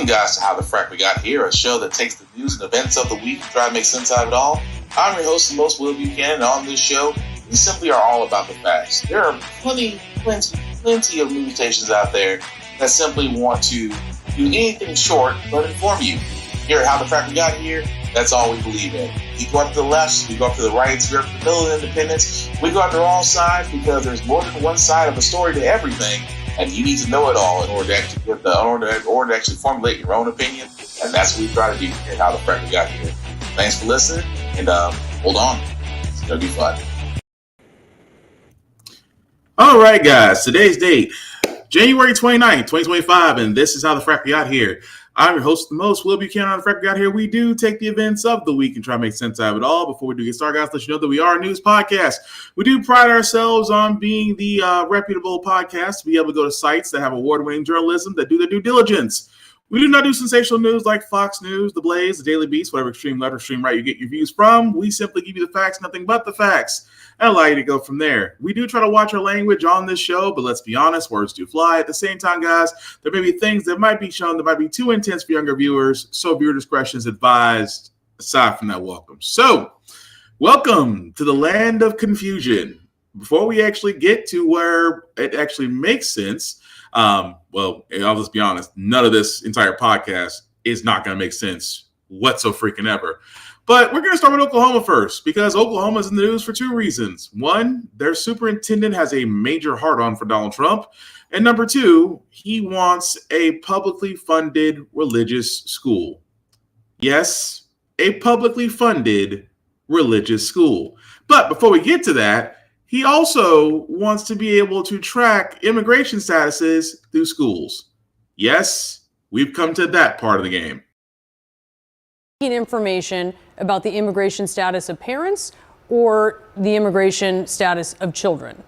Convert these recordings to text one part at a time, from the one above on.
Welcome, guys, to How the Frack We Got Here, a show that takes the news and events of the week and try to make sense out of it all. I'm your host, the most Will Buchanan, and on this show, we simply are all about the facts. There are plenty of news stations out there that simply want to do anything short but inform you. Here at How the Frack We Got Here, that's all we believe in. We go up to the left, we go up to the right, we go up to the middle of independence, we go after all sides because there's more than one side of a story to everything, and you need to know it all in order to actually formulate your own opinion, and that's what we try to do here at How the Frack We Got Here. Thanks for listening, and hold on, it's gonna be fun. All right, guys, today's date, January 29th, 2025, and this is How the Frack We Got Here. I'm your host, the most Will Buchanan on the Frack We Got Here. We do take the events of the week and try to make sense out of it all. Before we do get started, guys, let you know that we are a news podcast. We do pride ourselves on being the reputable podcast to be able to go to sites that have award-winning journalism that do their due diligence. We do not do sensational news like Fox News, The Blaze, The Daily Beast, whatever extreme left or extreme right you get your views from. We simply give you the facts, nothing but the facts, and allow you to go from there. We do try to watch our language on this show, but let's be honest, words do fly. At the same time, guys, there may be things that might be shown that might be too intense for younger viewers, so viewer discretion is advised. Aside from that, welcome. So, welcome to the land of confusion. Before we actually get to where it actually makes sense, well, I'll just be honest, none of this entire podcast is not going to make sense whatsoever. But we're going to start with Oklahoma first, because Oklahoma is in the news for two reasons. One, their superintendent has a major hard-on for Donald Trump. And number two, he wants a publicly funded religious school. Yes, a publicly funded religious school. But before we get to that, he also wants to be able to track immigration statuses through schools. Yes, we've come to that part of the game. Information about the immigration status of parents or the immigration status of children?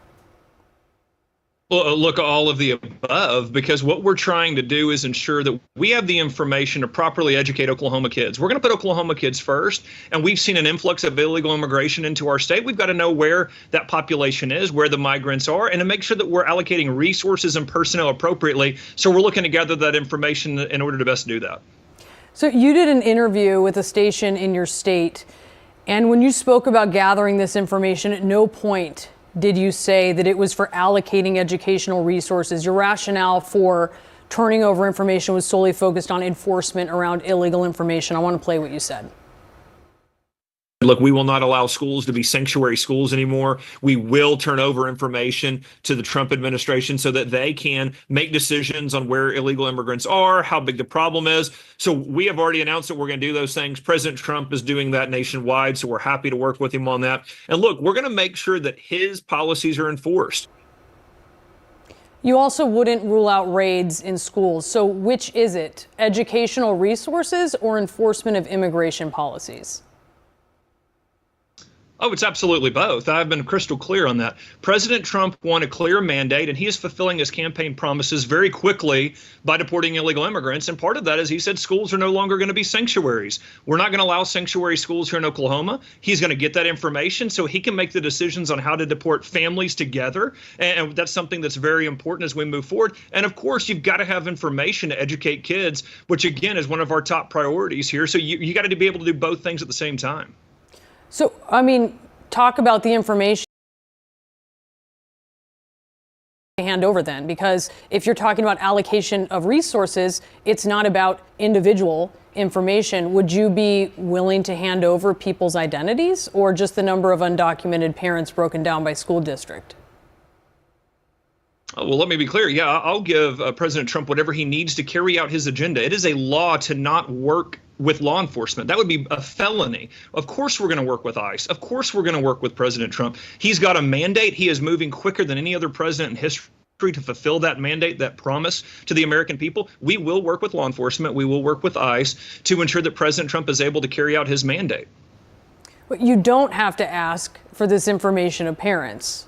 Well, look, all of the above, because what we're trying to do is ensure that we have the information to properly educate Oklahoma kids. We're going to put Oklahoma kids first, and we've seen an influx of illegal immigration into our state. We've got to know where that population is, where the migrants are, and to make sure that we're allocating resources and personnel appropriately. So we're looking to gather that information in order to best do that. So you did an interview with a station in your state, and when you spoke about gathering this information, at no point did you say that it was for allocating educational resources. Your rationale for turning over information was solely focused on enforcement around illegal information. I want to play what you said. Look, we will not allow schools to be sanctuary schools anymore. We will turn over information to the Trump administration so that they can make decisions on where illegal immigrants are, how big the problem is. So we have already announced that we're going to do those things. President Trump is doing that nationwide, so we're happy to work with him on that. And look, we're going to make sure that his policies are enforced. You also wouldn't rule out raids in schools. So which is it? Educational resources or enforcement of immigration policies? Oh, it's absolutely both. I've been crystal clear on that. President Trump won a clear mandate, and he is fulfilling his campaign promises very quickly by deporting illegal immigrants. And part of that is he said schools are no longer going to be sanctuaries. We're not going to allow sanctuary schools here in Oklahoma. He's going to get that information so he can make the decisions on how to deport families together. And that's something that's very important as we move forward. And of course, you've got to have information to educate kids, which again is one of our top priorities here. So you got to be able to do both things at the same time. So, I mean, talk about the information hand over then, because if you're talking about allocation of resources, it's not about individual information. Would you be willing to hand over people's identities or just the number of undocumented parents broken down by school district? Well, let me be clear. Yeah, I'll give President Trump whatever he needs to carry out his agenda. It is a law to not work with law enforcement. That would be a felony. Of course, we're going to work with ICE. Of course, we're going to work with President Trump. He's got a mandate. He is moving quicker than any other president in history to fulfill that mandate, that promise to the American people. We will work with law enforcement. We will work with ICE to ensure that President Trump is able to carry out his mandate. But you don't have to ask for this information of parents,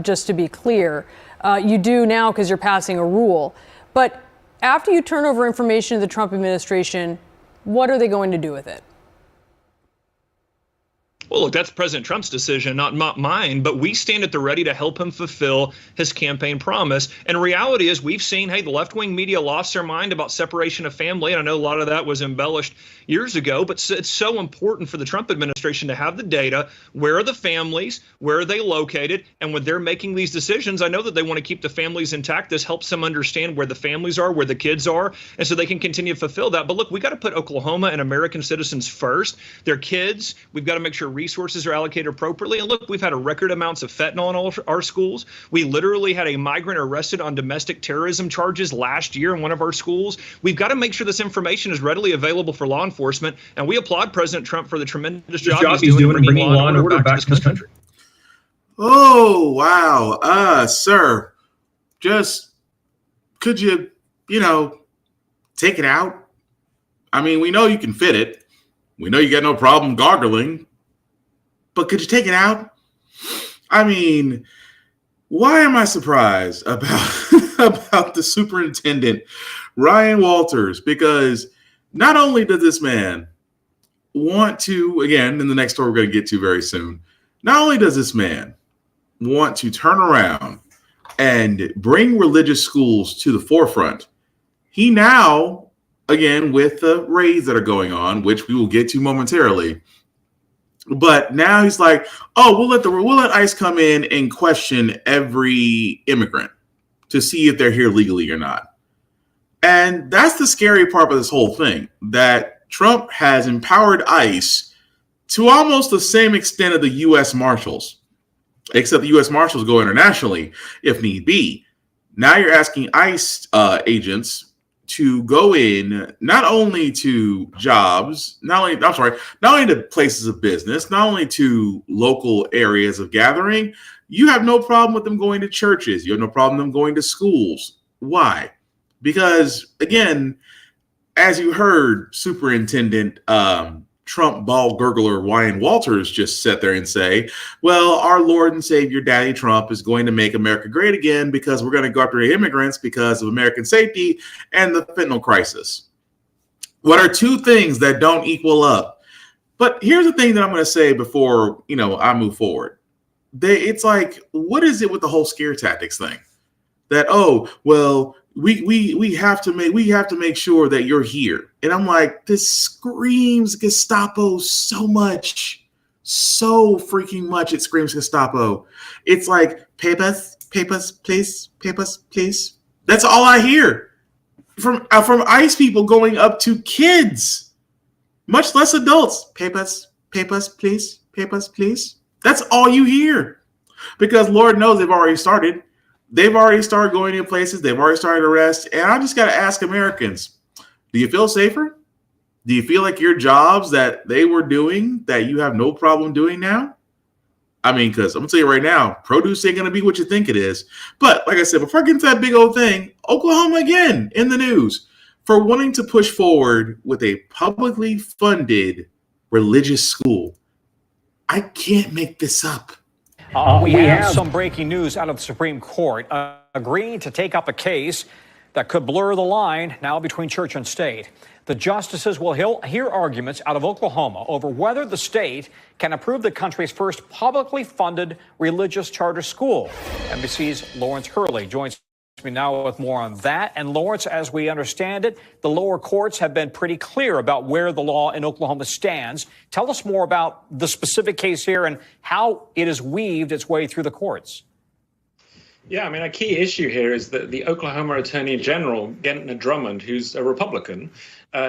just to be clear. You do now because you're passing a rule. But after you turn over information to the Trump administration, what are they going to do with it? Well, look, that's President Trump's decision, not mine, but we stand at the ready to help him fulfill his campaign promise. And reality is we've seen, hey, the left-wing media lost their mind about separation of family, and I know a lot of that was embellished years ago, but it's so important for the Trump administration to have the data. Where are the families? Where are they located? And when they're making these decisions, I know that they want to keep the families intact. This helps them understand where the families are, where the kids are, and so they can continue to fulfill that. But look, we got to put Oklahoma and American citizens first. Their kids, we've got to make sure resources are allocated appropriately. And look, we've had a record amounts of fentanyl in all of our schools. We literally had a migrant arrested on domestic terrorism charges last year in one of our schools. We've got to make sure this information is readily available for law enforcement. And we applaud President Trump for the tremendous job he's doing in bringing law and order back to this country. Oh, wow. Sir, just could you, take it out? I mean, we know you can fit it. We know you got no problem gargling. But could you take it out? I mean, why am I surprised about the superintendent, Ryan Walters? Because not only does this man want to, again, in the next story we're going to get to very soon, not only does this man want to turn around and bring religious schools to the forefront, he now, again, with the raids that are going on, which we will get to momentarily, but now he's like, oh, we'll let ICE come in and question every immigrant to see if they're here legally or not. And that's the scary part of this whole thing, that Trump has empowered ICE to almost the same extent of the U.S. Marshals, except the U.S. Marshals go internationally if need be. Now you're asking ICE agents to go in not only to jobs, not only to places of business, not only to local areas of gathering. You have no problem with them going to churches. You have no problem with them going to schools. Why? Because, again, as you heard Superintendent Trump ball gurgler Ryan Walters just sit there and say, well, our Lord and Savior Daddy Trump is going to make America great again because we're going to go after immigrants because of American safety and the fentanyl crisis. What are two things that don't equal up? But here's the thing that I'm going to say before, I move forward. It's like, what is it with the whole scare tactics thing? That, oh, well, we have to make sure that you're here. And I'm like, this screams Gestapo so much, so freaking much. It screams Gestapo. It's like, papers, please. That's all I hear from ICE people going up to kids, much less adults. Papers, please. That's all you hear, because Lord knows they've already started. They've already started going in places. They've already started arrests. And I just got to ask Americans, do you feel safer? Do you feel like your jobs that they were doing that you have no problem doing now? I mean, because I'm going to tell you right now, produce ain't going to be what you think it is. But like I said, before I get into that big old thing, Oklahoma again in the news for wanting to push forward with a publicly funded religious school. I can't make this up. We have some breaking news out of the Supreme Court agreeing to take up a case that could blur the line now between church and state. The justices will hear arguments out of Oklahoma over whether the state can approve the country's first publicly funded religious charter school. NBC's Lawrence Hurley joins me now with more on that. And Lawrence, as we understand it, the lower courts have been pretty clear about where the law in Oklahoma stands. Tell us more about the specific case here and how it has weaved its way through the courts. Yeah, I mean, a key issue here is that the Oklahoma Attorney General, Gentner Drummond, who's a Republican,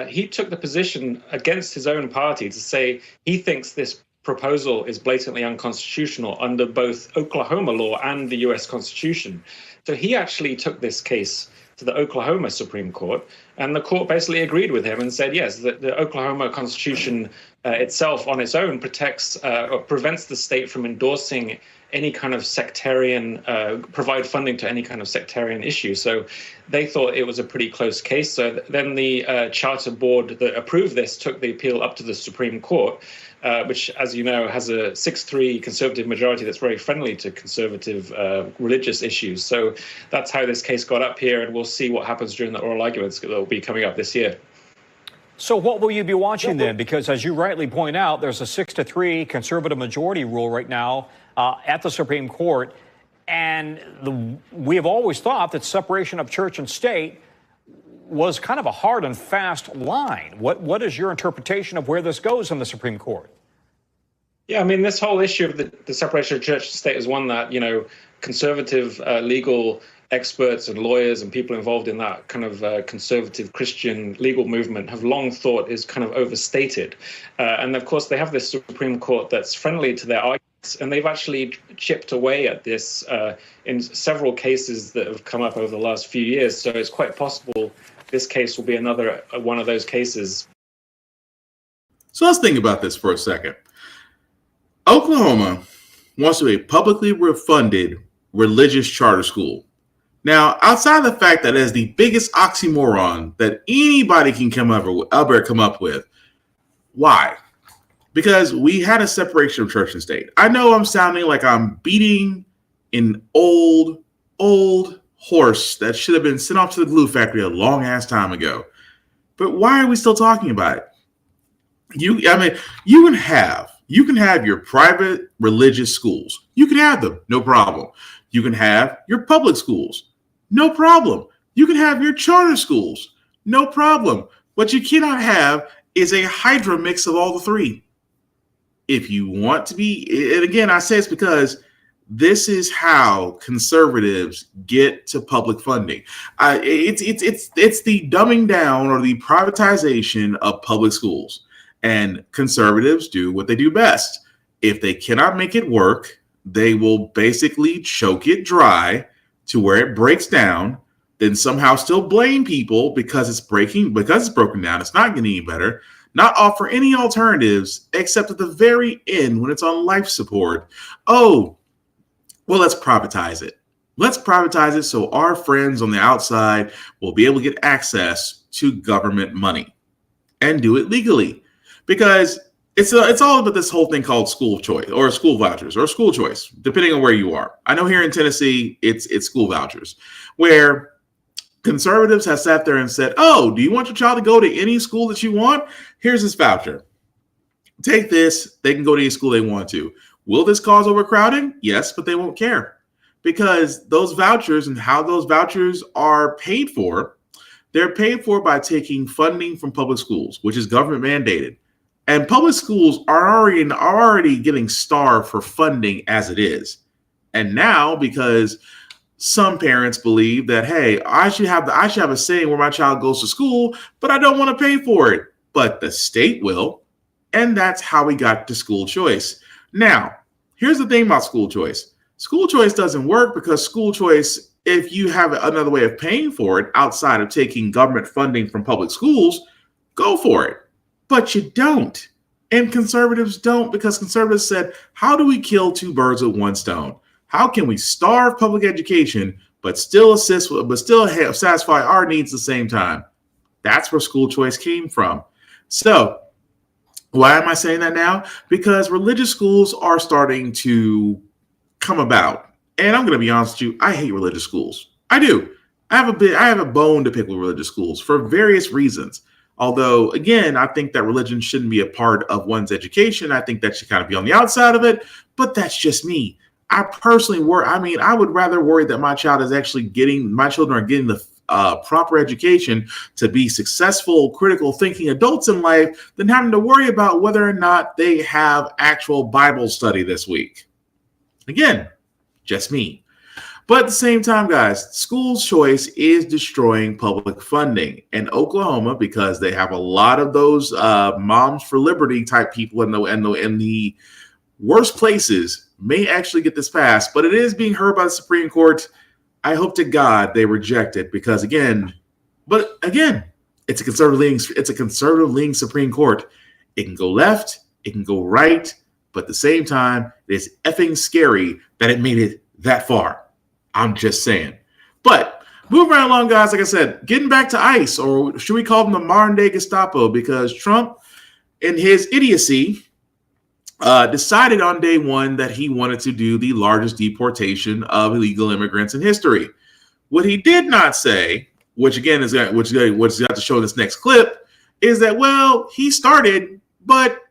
he took the position against his own party to say he thinks this proposal is blatantly unconstitutional under both Oklahoma law and the U.S. Constitution. So he actually took this case to the Oklahoma Supreme Court, and the court basically agreed with him and said, yes, the Oklahoma Constitution itself on its own protects or prevents the state from endorsing any kind of sectarian, provide funding to any kind of sectarian issue. So they thought it was a pretty close case. So then the charter board that approved this took the appeal up to the Supreme Court, which, as you know, has a 6-3 conservative majority that's very friendly to conservative religious issues. So that's how this case got up here, and we'll see what happens during the oral arguments that will be coming up this year. So what will you be watching then? Because as you rightly point out, there's a 6-3 conservative majority rule right now at the Supreme Court. And we have always thought that separation of church and state was kind of a hard and fast line. What is your interpretation of where this goes in the Supreme Court? Yeah, I mean, this whole issue of the separation of church and state is one that, conservative legal experts and lawyers and people involved in that kind of conservative Christian legal movement have long thought is kind of overstated. And of course, they have this Supreme Court that's friendly to their arguments, and they've actually chipped away at this in several cases that have come up over the last few years. So it's quite possible this case will be another one of those cases. So let's think about this for a second. Oklahoma wants to be a publicly funded religious charter school. Now, outside of the fact that it is the biggest oxymoron that anybody can come up with, why? Because we had a separation of church and state. I know I'm sounding like I'm beating an old horse that should have been sent off to the glue factory a long ass time ago. But why are we still talking about it? You can have your private religious schools. You can have them, no problem. You can have your public schools, no problem. You can have your charter schools, no problem. What you cannot have is a hydra mix of all the three. If you want to be, and again, I say it's because this is how conservatives get to public funding. It's the dumbing down or the privatization of public schools. And conservatives do what they do best. If they cannot make it work, they will basically choke it dry to where it breaks down, then somehow still blame people because it's broken down. It's not getting any better. Not offer any alternatives except at the very end when it's on life support. Oh, well, let's privatize it. Let's privatize it so our friends on the outside will be able to get access to government money and do it legally. Because it's all about this whole thing called school choice or school vouchers or school choice, depending on where you are. I know here in Tennessee, it's school vouchers, where conservatives have sat there and said, oh, do you want your child to go to any school that you want? Here's this voucher. Take this. They can go to any school they want to. Will this cause overcrowding? Yes, but they won't care because those vouchers and how those vouchers are paid for, they're paid for by taking funding from public schools, which is government mandated. And public schools are already getting starved for funding as it is. And now, because some parents believe that, hey, I should have a say where my child goes to school, but I don't want to pay for it. But the state will. And that's how we got to school choice. Now, here's the thing about school choice. School choice doesn't work because school choice, if you have another way of paying for it outside of taking government funding from public schools, go for it. But you don't. And conservatives don't, because conservatives said, how do we kill two birds with one stone? How can we starve public education, but still satisfy our needs at the same time? That's where school choice came from. So why am I saying that now? Because religious schools are starting to come about. And I'm going to be honest with you, I hate religious schools. I do. I have a bone to pick with religious schools for various reasons. Although, again, I think that religion shouldn't be a part of one's education. I think that should kind of be on the outside of it. But that's just me. I personally I would rather worry that my children are getting the proper education to be successful, critical thinking adults in life than having to worry about whether or not they have actual Bible study this week. Again, just me. But at the same time, guys, school choice is destroying public funding. And Oklahoma, because they have a lot of those moms for liberty type people in the worst places, may actually get this passed. But it is being heard by the Supreme Court. I hope to God they reject it because, again, it's a conservative-leaning Supreme Court. It can go left, it can go right, but at the same time, it is effing scary that it made it that far. I'm just saying. But moving right along, guys, like I said, getting back to ICE, or should we call them the modern-day Gestapo, because Trump, in his idiocy, decided on day one that he wanted to do the largest deportation of illegal immigrants in history. What he did not say, which again is what's got to show in this next clip, is that, well, he started, but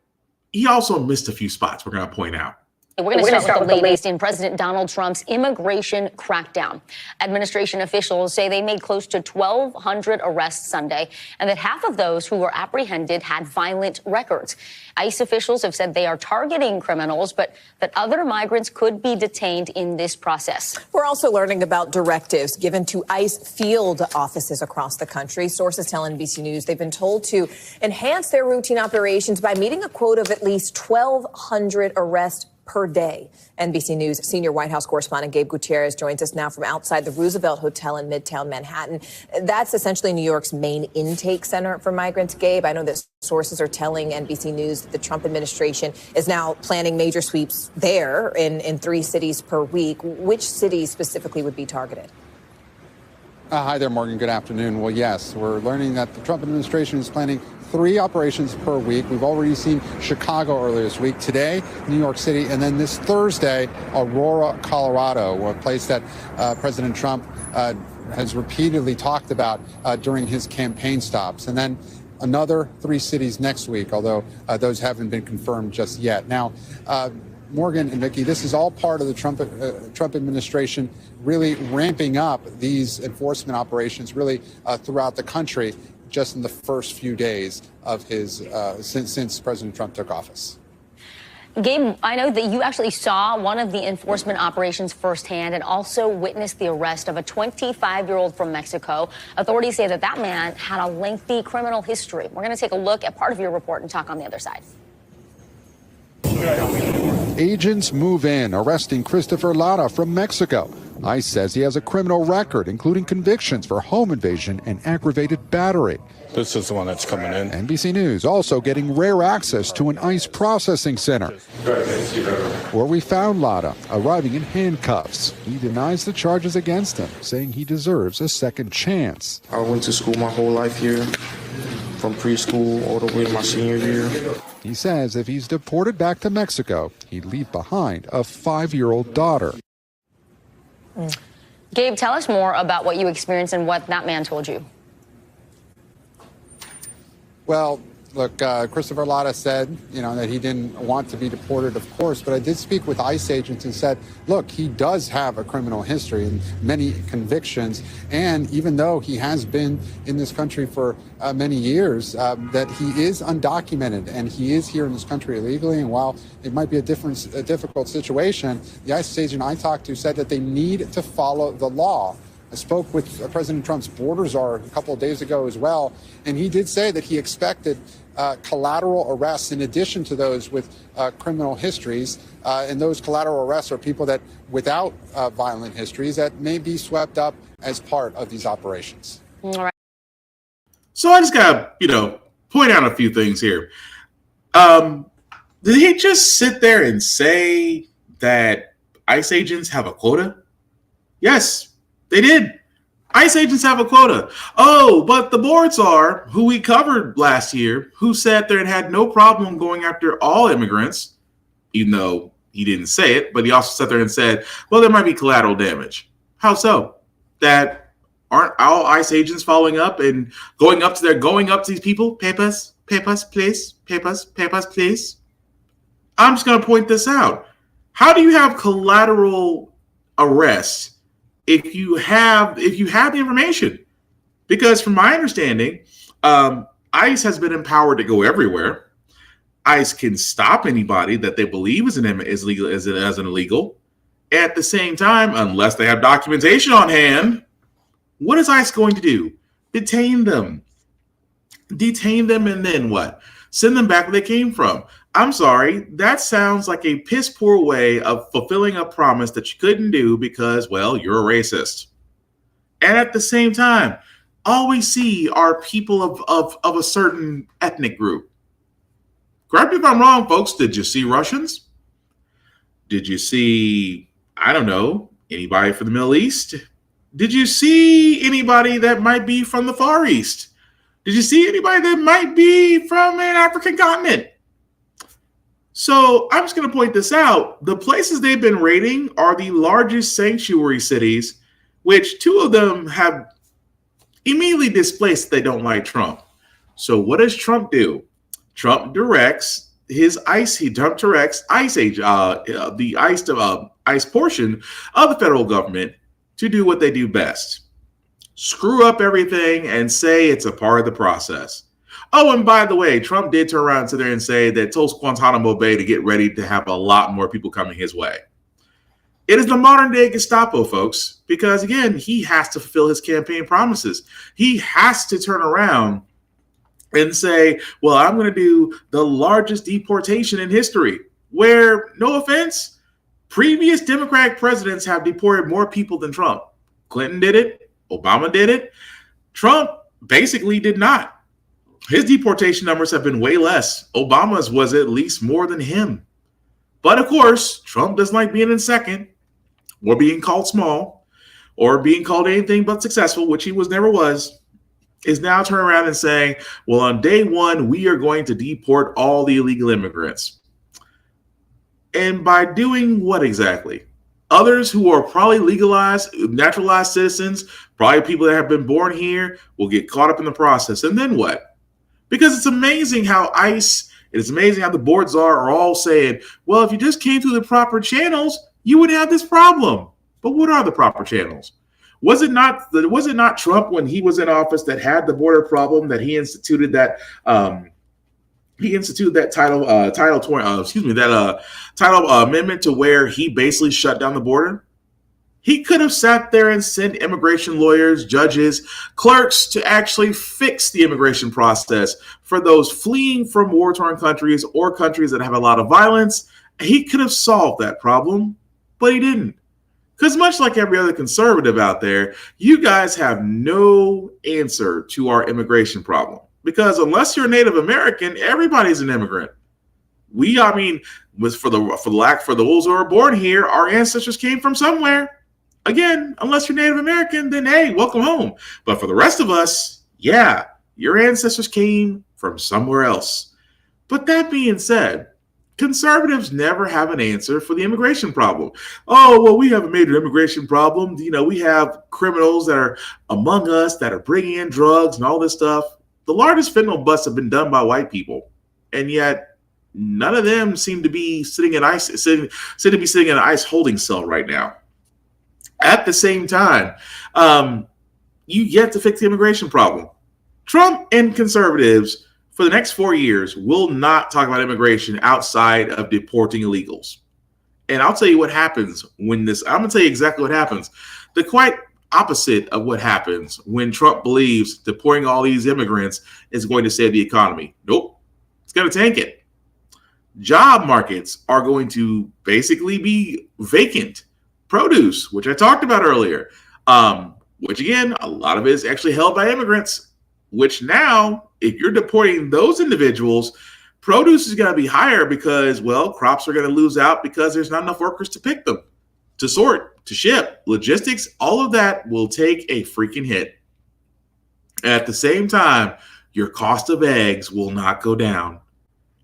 he also missed a few spots we're going to point out. We're going to start with the latest in President Donald Trump's immigration crackdown. Administration officials say they made close to 1,200 arrests Sunday, and that half of those who were apprehended had violent records. ICE officials have said they are targeting criminals, but that other migrants could be detained in this process. We're also learning about directives given to ICE field offices across the country. Sources tell NBC News they've been told to enhance their routine operations by meeting a quota of at least 1,200 arrests per day. NBC News senior White House correspondent Gabe Gutierrez joins us now from outside the Roosevelt Hotel in Midtown Manhattan. That's essentially New York's main intake center for migrants. Gabe, I know that sources are telling NBC News that the Trump administration is now planning major sweeps there in 3 cities per week. Which cities specifically would be targeted? Hi there, Morgan. Good afternoon. Well, yes, we're learning that the Trump administration is planning 3 operations per week. We've already seen Chicago earlier this week, today, New York City, and then this Thursday, Aurora, Colorado, a place that President Trump has repeatedly talked about during his campaign stops. And then another 3 cities next week, although those haven't been confirmed just yet. Now, Morgan and Vicky, this is all part of the Trump administration really ramping up these enforcement operations really throughout the country just in the first few days of his since President Trump took office. Gabe, I know that you actually saw one of the enforcement operations firsthand and also witnessed the arrest of a 25-year-old from Mexico. Authorities say that that man had a lengthy criminal history. We're going to take a look at part of your report and talk on the other side. Agents move in, arresting Christopher Lara from Mexico. ICE says he has a criminal record, including convictions for home invasion and aggravated battery. This is the one that's coming in. NBC News also getting rare access to an ICE processing center, where we found Lara arriving in handcuffs. He denies the charges against him, saying he deserves a second chance. I went to school my whole life here, from preschool all the way to my senior year. He says if he's deported back to Mexico, he'd leave behind a 5-year-old daughter. Gabe, tell us more about what you experienced and what that man told you. Well, look, Christopher Lara said, that he didn't want to be deported, of course, but I did speak with ICE agents and said, look, he does have a criminal history and many convictions. And even though he has been in this country for many years, that he is undocumented and he is here in this country illegally. And while it might be a difficult situation, the ICE agent I talked to said that they need to follow the law. I spoke with President Trump's border czar a couple of days ago as well, and he did say that he expected collateral arrests in addition to those with criminal histories. And those collateral arrests are people that without violent histories that may be swept up as part of these operations. All right. So I just got to, point out a few things here. Did he just sit there and say that ICE agents have a quota? Yes, they did. ICE agents have a quota. Oh, but the board czar, who we covered last year, who sat there and had no problem going after all immigrants, even though he didn't say it, but he also sat there and said, well, there might be collateral damage. How so? That aren't all ICE agents following up and going up to these people? Papers, please. Papers, please. I'm just going to point this out. How do you have collateral arrests if you have the information? Because from my understanding, ICE has been empowered to go everywhere. ICE can stop anybody that they believe is an illegal. At the same time, unless they have documentation on hand, what is ICE going to do? Detain them, and then what? Send them back where they came from. I'm sorry, that sounds like a piss poor way of fulfilling a promise that you couldn't do because, well, you're a racist. And at the same time, all we see are people of a certain ethnic group. Correct me if I'm wrong, folks. Did you see Russians? Did you see, I don't know, anybody from the Middle East? Did you see anybody that might be from the Far East? Did you see anybody that might be from an African continent? So I'm just going to point this out. The places they've been raiding are the largest sanctuary cities, which 2 of them have immediately displaced they don't like Trump. So what does Trump do? Trump directs his ICE. He directs ICE, the ICE portion of the federal government to do what they do best: screw up everything and say it's a part of the process. Oh, and by the way, Trump did turn around and sit there and say that told Guantanamo Bay to get ready to have a lot more people coming his way. It is the modern day Gestapo, folks, because again, he has to fulfill his campaign promises. He has to turn around and say, well, I'm going to do the largest deportation in history, where, no offense, previous Democratic presidents have deported more people than Trump. Clinton did it. Obama did it. Trump basically did not. His deportation numbers have been way less. Obama's was at least more than him. But of course, Trump doesn't like being in second or being called small or being called anything but successful, which he never was, is now turning around and saying, well, on day one, we are going to deport all the illegal immigrants. And by doing what exactly? Others who are probably legalized, naturalized citizens, probably people that have been born here, will get caught up in the process. And then what? Because it's amazing how ICE, it's amazing how the boards are all saying, well, if you just came through the proper channels, you would have this problem. But what are the proper channels? Was it not Trump when he was in office that had the border problem, that he instituted that title amendment to where he basically shut down the border? He could have sat there and sent immigration lawyers, judges, clerks to actually fix the immigration process for those fleeing from war-torn countries or countries that have a lot of violence. He could have solved that problem, but he didn't. Because much like every other conservative out there, you guys have no answer to our immigration problem. Because unless you're Native American, everybody's an immigrant. For those who are born here, our ancestors came from somewhere. Again, unless you're Native American, then hey, welcome home. But for the rest of us, yeah, your ancestors came from somewhere else. But that being said, conservatives never have an answer for the immigration problem. Oh, well, we have a major immigration problem. We have criminals that are among us that are bringing in drugs and all this stuff. The largest fentanyl busts have been done by white people, and yet none of them seem to be sitting in an ICE holding cell right now. At the same time, you yet to fix the immigration problem. Trump and conservatives for the next 4 years will not talk about immigration outside of deporting illegals. And I'll tell you what happens I'm going to tell you exactly what happens. The quite opposite of what happens when Trump believes deporting all these immigrants is going to save the economy. Nope. It's going to tank it. Job markets are going to basically be vacant. Produce, which I talked about earlier, which again, a lot of it is actually held by immigrants, which now, if you're deporting those individuals, produce is going to be higher because, well, crops are going to lose out because there's not enough workers to pick them, to sort, to ship, logistics, all of that will take a freaking hit. At the same time, your cost of eggs will not go down,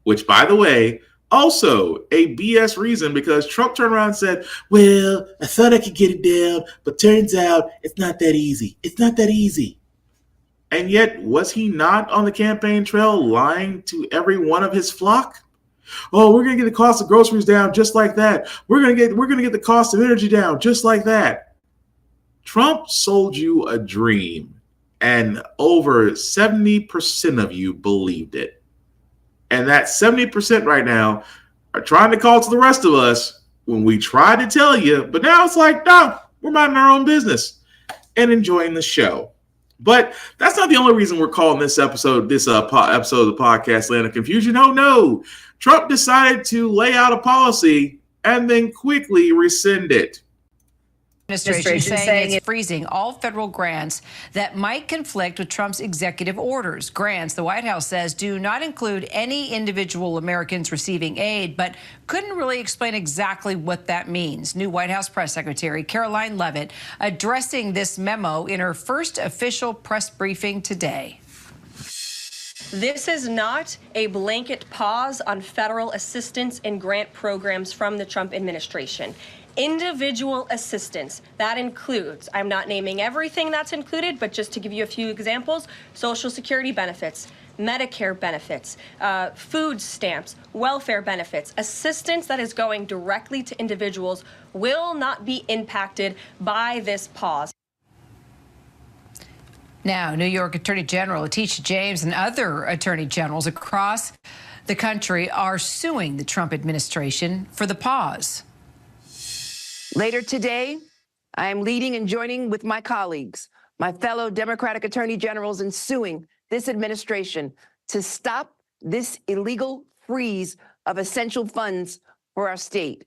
which, by the way, also a BS reason, because Trump turned around and said, well, I thought I could get it down, but turns out it's not that easy. It's not that easy. And yet, was he not on the campaign trail lying to every one of his flock? Oh, we're going to get the cost of groceries down just like that. We're going to get the cost of energy down just like that. Trump sold you a dream, and over 70% of you believed it. And that 70% right now are trying to call to the rest of us when we tried to tell you, but now it's like, no, we're minding our own business and enjoying the show. But that's not the only reason we're calling this episode of the podcast Land of Confusion. Oh, no. Trump decided to lay out a policy and then quickly rescind it. Administration saying it's freezing all federal grants that might conflict with Trump's executive orders. Grants, the White House says, do not include any individual Americans receiving aid, but couldn't really explain exactly what that means. New White House Press Secretary Caroline Leavitt addressing this memo in her first official press briefing today. This is not a blanket pause on federal assistance and grant programs from the Trump administration. Individual assistance, that includes, I'm not naming everything that's included, but just to give you a few examples, Social Security benefits, Medicare benefits, food stamps, welfare benefits, assistance that is going directly to individuals will not be impacted by this pause. Now, New York Attorney General Letitia James and other attorney generals across the country are suing the Trump administration for the pause. Later today, I am leading and joining with my colleagues, my fellow Democratic attorney generals, in suing this administration to stop this illegal freeze of essential funds for our state.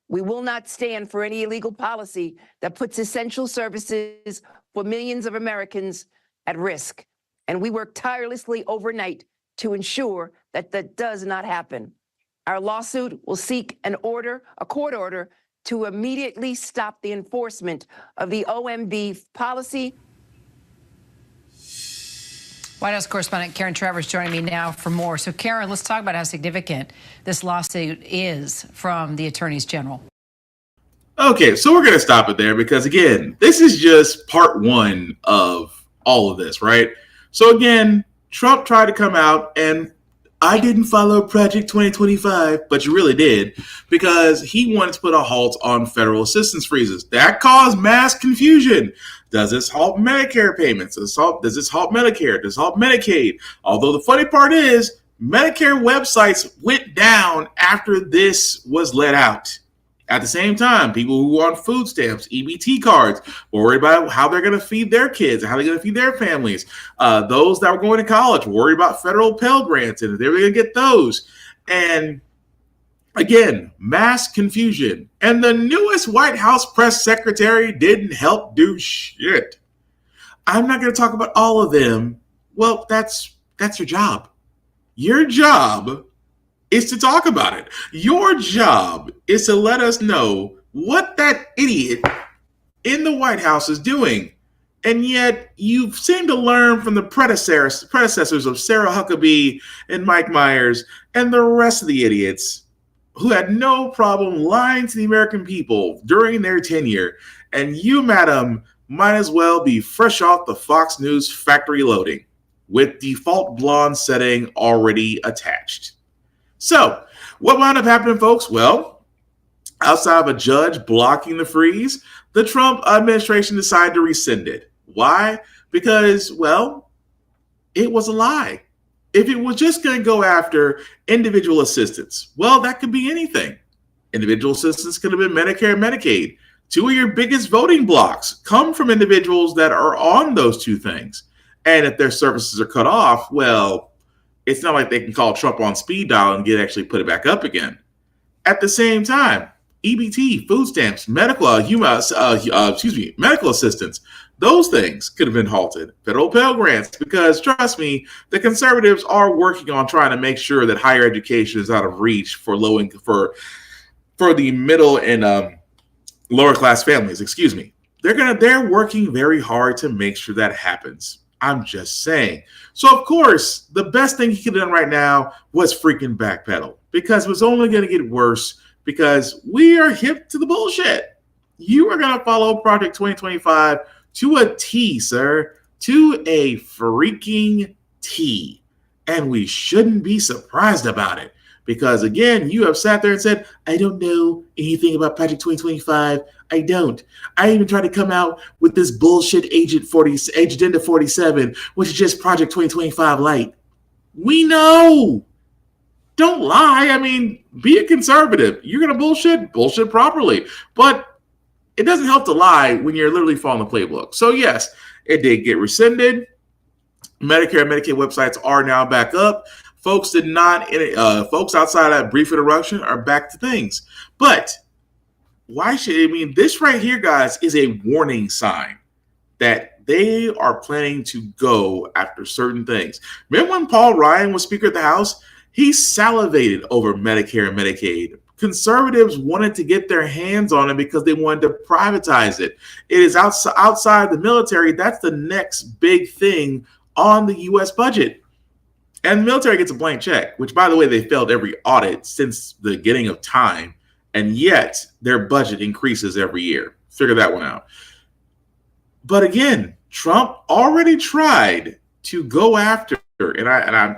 We will not stand for any illegal policy that puts essential services for millions of Americans at risk. And we work tirelessly overnight to ensure that that does not happen. Our lawsuit will seek a court order to immediately stop the enforcement of the OMB policy. White House correspondent Karen Travers joining me now for more. So, Karen, let's talk about how significant this lawsuit is from the attorneys general. Okay, so we're going to stop it there because, again, this is just part one of all of this, right? So, again, Trump tried to come out and I didn't follow Project 2025, but you really did, because he wanted to put a halt on federal assistance freezes. That caused mass confusion. Does this halt Medicare payments? Does this halt Medicare? Does this halt Medicaid? Although the funny part is, Medicare websites went down after this was let out. At the same time, people who are on food stamps, EBT cards, were worried about how they're going to feed their kids, how they're going to feed their families. Those that were going to college were worried about federal Pell Grants and if they were going to get those. And again, mass confusion. And the newest White House press secretary didn't help do shit. I'm not going to talk about all of them. Well, that's your job. Your job is to talk about it. Your job is to let us know what that idiot in the White House is doing. And yet you seem to learn from the predecessors of Sarah Huckabee and Mike Myers and the rest of the idiots who had no problem lying to the American people during their tenure. And you, madam, might as well be fresh off the Fox News factory loading with default blonde setting already attached. So, what wound up happening, folks? Well, outside of a judge blocking the freeze, the Trump administration decided to rescind it. Why? Because, well, it was a lie. If it was just going to go after individual assistance, well, that could be anything. Individual assistance could have been Medicare and Medicaid. Two of your biggest voting blocks come from individuals that are on those two things. And if their services are cut off, well, it's not like they can call Trump on speed dial and actually put it back up again. At the same time, EBT, food stamps, medical assistance, those things could have been halted. Federal Pell Grants, because trust me, the conservatives are working on trying to make sure that higher education is out of reach for for the middle and lower class families. Excuse me. They're working very hard to make sure that happens. I'm just saying. So, of course, the best thing he could have done right now was freaking backpedal, because it was only going to get worse, because we are hip to the bullshit. You are going to follow Project 2025 to a T, sir, to a freaking T. And we shouldn't be surprised about it, because, again, you have sat there and said, I don't know anything about Project 2025. I don't. I even tried to come out with this bullshit Agenda 47, which is just Project 2025 light. We know. Don't lie. I mean, be a conservative. You're going to bullshit properly. But it doesn't help to lie when you're literally following the playbook. So, yes, it did get rescinded. Medicare and Medicaid websites are now back up. Folks outside that brief interruption are back to things. But this right here, guys, is a warning sign that they are planning to go after certain things. Remember when Paul Ryan was Speaker of the House? He salivated over Medicare and Medicaid. Conservatives wanted to get their hands on it because they wanted to privatize it. It is outside the military. That's the next big thing on the U.S. budget. And the military gets a blank check, which, by the way, they failed every audit since the beginning of time. And yet their budget increases every year. Figure that one out. But again, Trump already tried to go after And I'm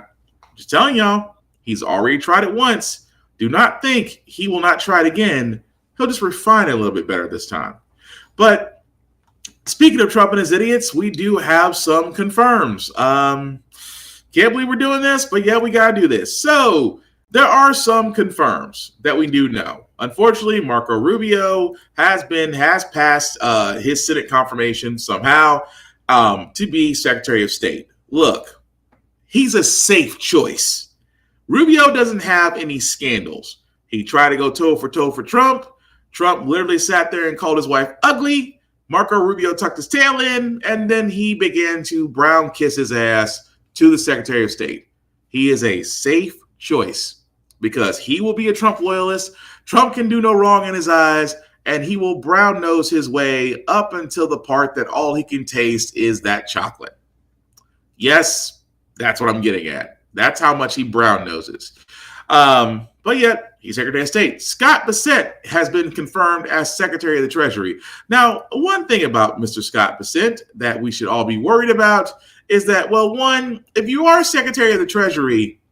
just telling y'all, he's already tried it once. Do not think he will not try it again. He'll just refine it a little bit better this time. But speaking of Trump and his idiots, we do have some confirms. Can't believe we're doing this, but yeah, we got to do this. So there are some confirms that we do know. Unfortunately, Marco Rubio has passed his Senate confirmation somehow to be Secretary of State. Look, he's a safe choice. Rubio doesn't have any scandals. He tried to go toe for Trump. Trump literally sat there and called his wife ugly. Marco Rubio tucked his tail in, and then he began to brown kiss his ass to the Secretary of State. He is a safe choice because he will be a Trump loyalist. Trump can do no wrong in his eyes, and he will brown nose his way up until the part that all he can taste is that chocolate. Yes, that's what I'm getting at. That's how much he brown noses. But yet, he's Secretary of State. Scott Bessent has been confirmed as Secretary of the Treasury. Now, one thing about Mr. Scott Bessent that we should all be worried about is that, well, one, if you are Secretary of the Treasury,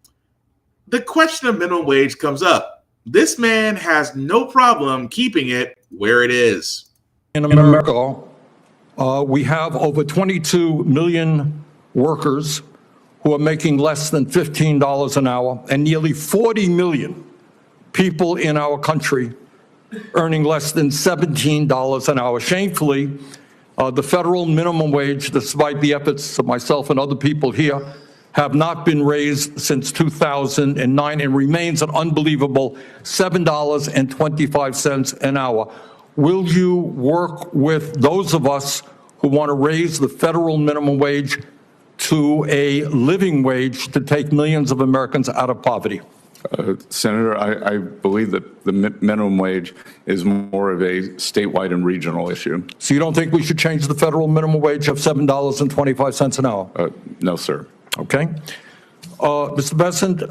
the question of minimum wage comes up. This man has no problem keeping it where it is. In America, we have over 22 million workers who are making less than $15 an hour, and nearly 40 million people in our country earning less than $17 an hour. Shamefully, the federal minimum wage, despite the efforts of myself and other people here, have not been raised since 2009 and remains an unbelievable $7.25 an hour. Will you work with those of us who want to raise the federal minimum wage to a living wage to take millions of Americans out of poverty? Senator, I believe that the minimum wage is more of a statewide and regional issue. So you don't think we should change the federal minimum wage of $7.25 an hour? No, sir. Okay. Mr. Bessent.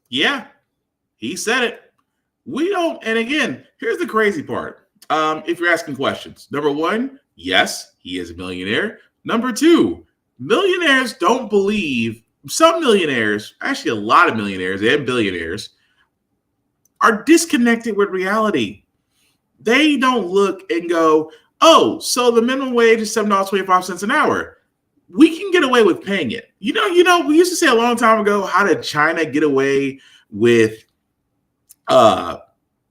Yeah, he said it. We don't, and again, here's the crazy part. If you're asking questions, number one, yes, he is a millionaire. Number two, millionaires don't believe, some millionaires, actually a lot of millionaires and billionaires, are disconnected with reality. They don't look and go, oh, so the minimum wage is $7.25 an hour. We can get away with paying it. You know, we used to say a long time ago, how did China get away with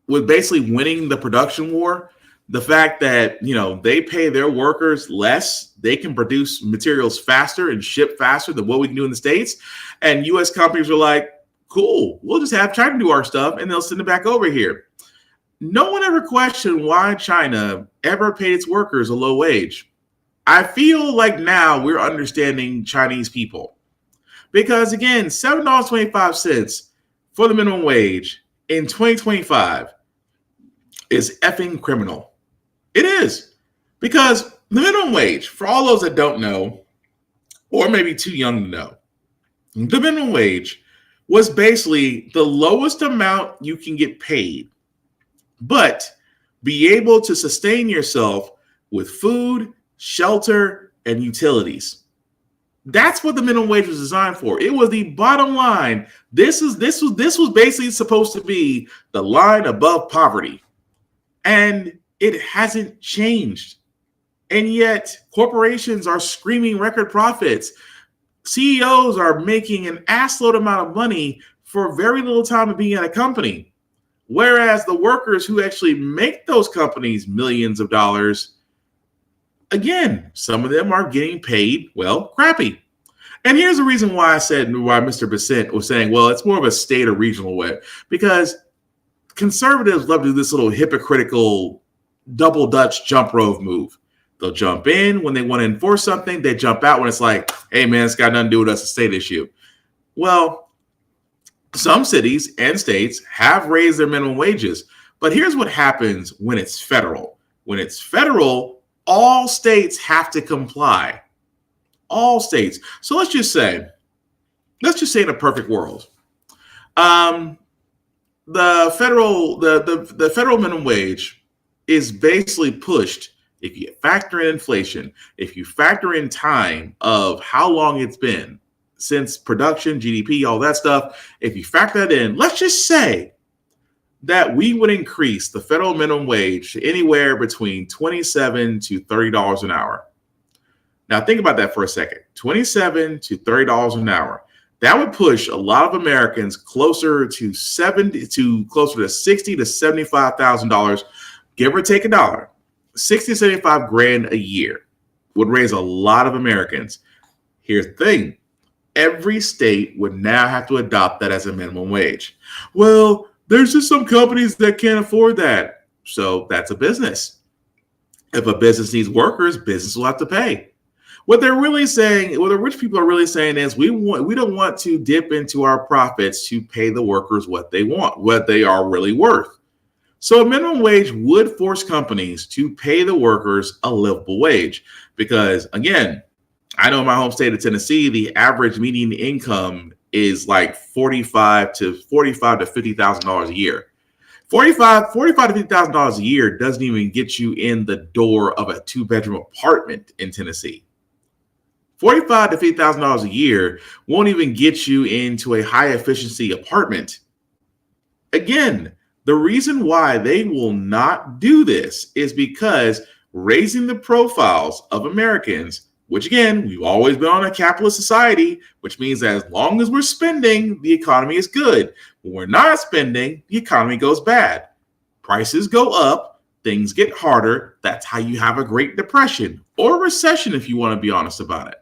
basically winning the production war? The fact that, you know, they pay their workers less, they can produce materials faster and ship faster than what we can do in the States. And U.S. companies are like, cool, we'll just have China do our stuff and they'll send it back over here. No one ever questioned why China ever paid its workers a low wage. I feel like now we're understanding Chinese people. Because again, $7.25 for the minimum wage in 2025 is effing criminal. It is. Because the minimum wage, for all those that don't know, or maybe too young to know, the minimum wage was basically the lowest amount you can get paid, but be able to sustain yourself with food, shelter, and utilities. That's what the minimum wage was designed for. It was the bottom line. This was basically supposed to be the line above poverty. And it hasn't changed. And yet corporations are screaming record profits. CEOs are making an assload amount of money for very little time of being at a company. Whereas the workers who actually make those companies millions of dollars, again, some of them are getting paid, well, crappy. And here's the reason why why Mr. Bessent was saying, well, it's more of a state or regional way, because conservatives love to do this little hypocritical double Dutch jump rope move. They'll jump in when they want to enforce something. They jump out when it's like, hey, man, it's got nothing to do with us, a state issue. Well, some cities and states have raised their minimum wages. But here's what happens when it's federal. When it's federal, all states have to comply. All states. So let's just say in a perfect world, the federal minimum wage is basically pushed if you factor in inflation, if you factor in time of how long it's been since production, GDP, all that stuff, if you factor that in, let's just say that we would increase the federal minimum wage to anywhere between $27 to $30 an hour. Now think about that for a second. $27 to $30 an hour. That would push a lot of Americans closer to $60 to $75,000, give or take a dollar. 60 to 75 grand a year would raise a lot of Americans. Here's the thing. Every state would now have to adopt that as a minimum wage. Well, there's just some companies that can't afford that. So that's a business. If a business needs workers, business will have to pay. What they're really saying, what the rich people are really saying is we don't want to dip into our profits to pay the workers what they want, what they are really worth. So a minimum wage would force companies to pay the workers a livable wage because, again, I know in my home state of Tennessee, the average median income is like $45,000 to $50,000 a year. $45,000 to $50,000 a year doesn't even get you in the door of a 2-bedroom apartment in Tennessee. $45,000 to $50,000 a year won't even get you into a high efficiency apartment. Again, the reason why they will not do this is because raising the profiles of Americans, which again, we've always been on a capitalist society, which means that as long as we're spending, the economy is good. When we're not spending, the economy goes bad. Prices go up, things get harder. That's how you have a Great Depression or a recession, if you want to be honest about it.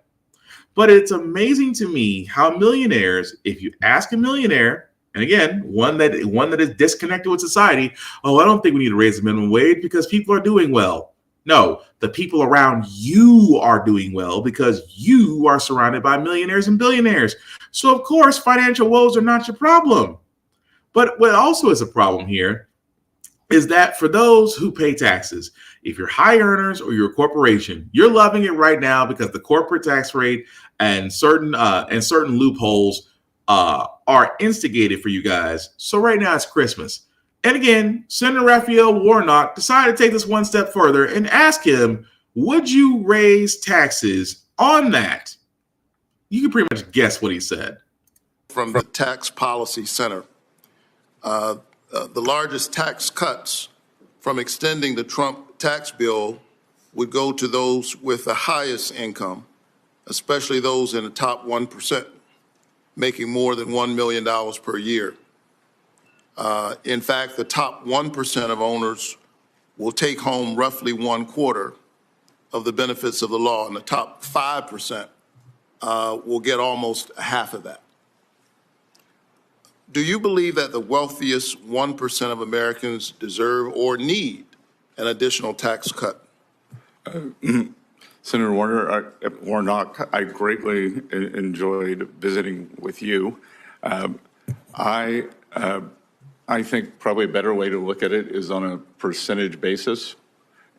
But it's amazing to me how millionaires, if you ask a millionaire, and again, one that is disconnected with society, oh, I don't think we need to raise the minimum wage because people are doing well. No, the people around you are doing well because you are surrounded by millionaires and billionaires. So, of course, financial woes are not your problem. But what also is a problem here is that for those who pay taxes, if you're high earners or you're a corporation, you're loving it right now because the corporate tax rate and certain loopholes are instigated for you guys. So right now it's Christmas. And again, Senator Raphael Warnock decided to take this one step further and ask him, would you raise taxes on that? You can pretty much guess what he said. From the Tax Policy Center, the largest tax cuts from extending the Trump tax bill would go to those with the highest income, especially those in the top 1%, making more than $1 million per year. In fact, the top 1% of owners will take home roughly 1/4 of the benefits of the law, and the top 5% will get almost half of that. Do you believe that the wealthiest 1% of Americans deserve or need an additional tax cut? Senator Warnock, I greatly enjoyed visiting with you. I think probably a better way to look at it is on a percentage basis.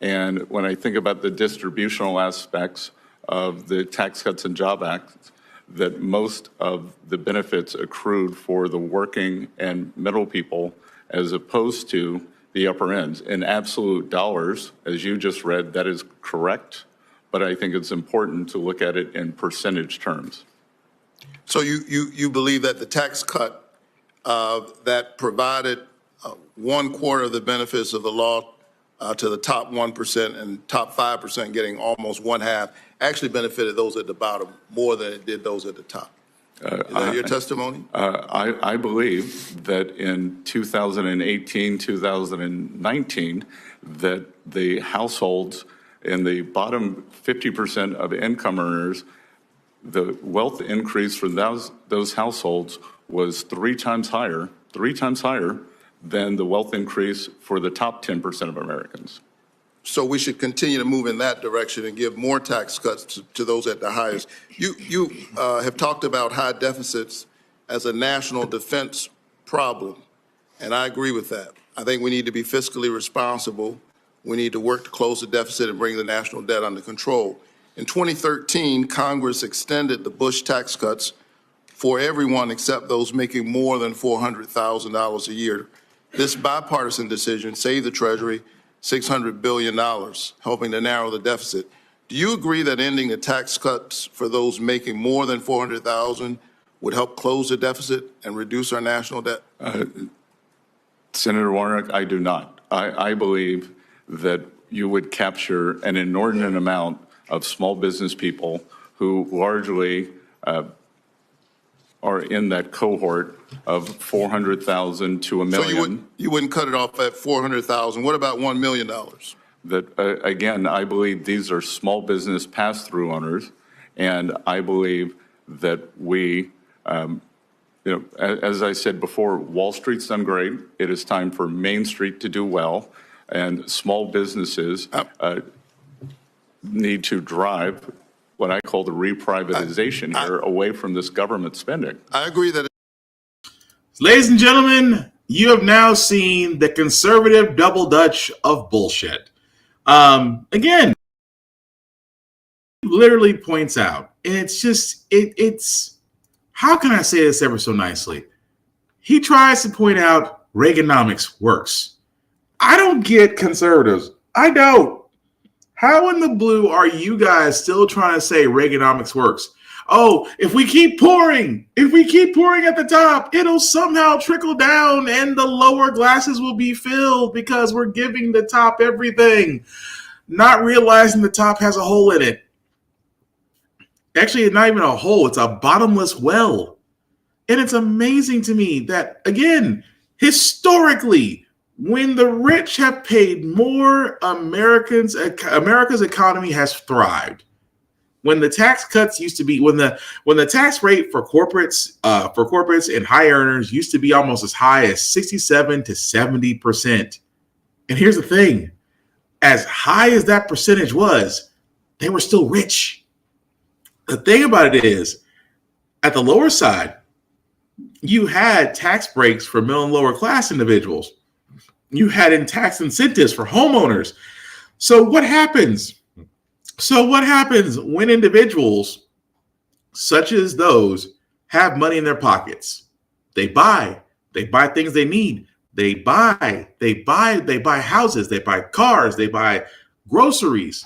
And when I think about the distributional aspects of the Tax Cuts and Jobs Act, that most of the benefits accrued for the working and middle people as opposed to the upper ends. In absolute dollars, as you just read, that is correct, but I think it's important to look at it in percentage terms. So you believe that the tax cut that provided 1/4 of the benefits of the law to the top 1% and top 5% getting almost 1/2 actually benefited those at the bottom more than it did those at the top. Is that your testimony? I believe that in 2018, 2019, that the households in the bottom 50% of income earners, the wealth increase for those households was three times higher than the wealth increase for the top 10% of Americans. So we should continue to move in that direction and give more tax cuts to those at the highest. You have talked about high deficits as a national defense problem, and I agree with that. I think we need to be fiscally responsible. We need to work to close the deficit and bring the national debt under control. In 2013, Congress extended the Bush tax cuts for everyone except those making more than $400,000 a year. This bipartisan decision saved the Treasury $600 billion, helping to narrow the deficit. Do you agree that ending the tax cuts for those making more than $400,000 would help close the deficit and reduce our national debt? Senator Warnock, I do not. I believe that you would capture an inordinate amount of small business people who largely are in that cohort of 400,000 to a million. So you wouldn't cut it off at 400,000. What about $1 million? That again, I believe these are small business pass-through owners, and I believe that we, as I said before, Wall Street's done great. It is time for Main Street to do well, and small businesses need to drive what I call the reprivatization here away from this government spending. I agree that. Ladies and gentlemen, you have now seen the conservative double dutch of bullshit. Again, literally points out, and it's just, it's, how can I say this ever so nicely? He tries to point out Reaganomics works. I don't get conservatives. I don't. How in the blue are you guys still trying to say Reaganomics works? Oh, if we keep pouring at the top, it'll somehow trickle down and the lower glasses will be filled because we're giving the top everything, not realizing the top has a hole in it. Actually, it's not even a hole. It's a bottomless well. And it's amazing to me that, again, historically, when the rich have paid more, America's economy has thrived. When the tax cuts used to be, when the tax rate for corporates and high earners used to be almost as high as 67 to 70%. And here's the thing, as high as that percentage was, they were still rich. The thing about it is, at the lower side, you had tax breaks for middle and lower class individuals. You had tax incentives for homeowners. So what happens? When individuals such as those have money in their pockets? They buy things they need. They buy houses, they buy cars, they buy groceries.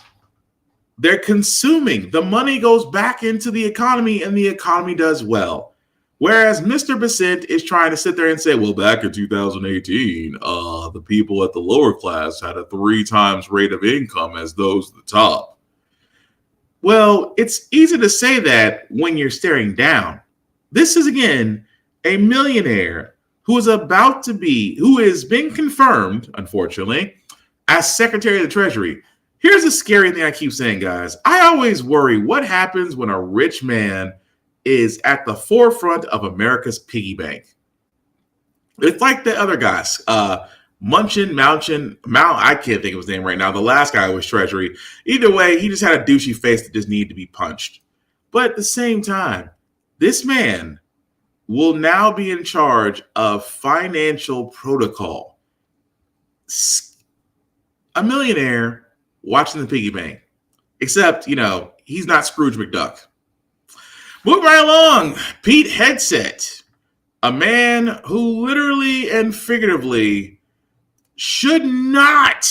They're consuming. The money goes back into the economy and the economy does well. Whereas Mr. Bessent is trying to sit there and say, well, back in 2018, the people at the lower class had a 3 times rate of income as those at the top. Well, it's easy to say that when you're staring down. This is, again, a millionaire who has been confirmed, unfortunately, as Secretary of the Treasury. Here's the scary thing I keep saying, guys. I always worry what happens when a rich man is at the forefront of America's piggy bank. It's like the other guys, I can't think of his name right now. The last guy was Treasury. Either way, he just had a douchey face that just needed to be punched. But at the same time, this man will now be in charge of financial protocol. A millionaire watching the piggy bank. Except, he's not Scrooge McDuck. Moving right along, Pete Hegseth, a man who literally and figuratively should not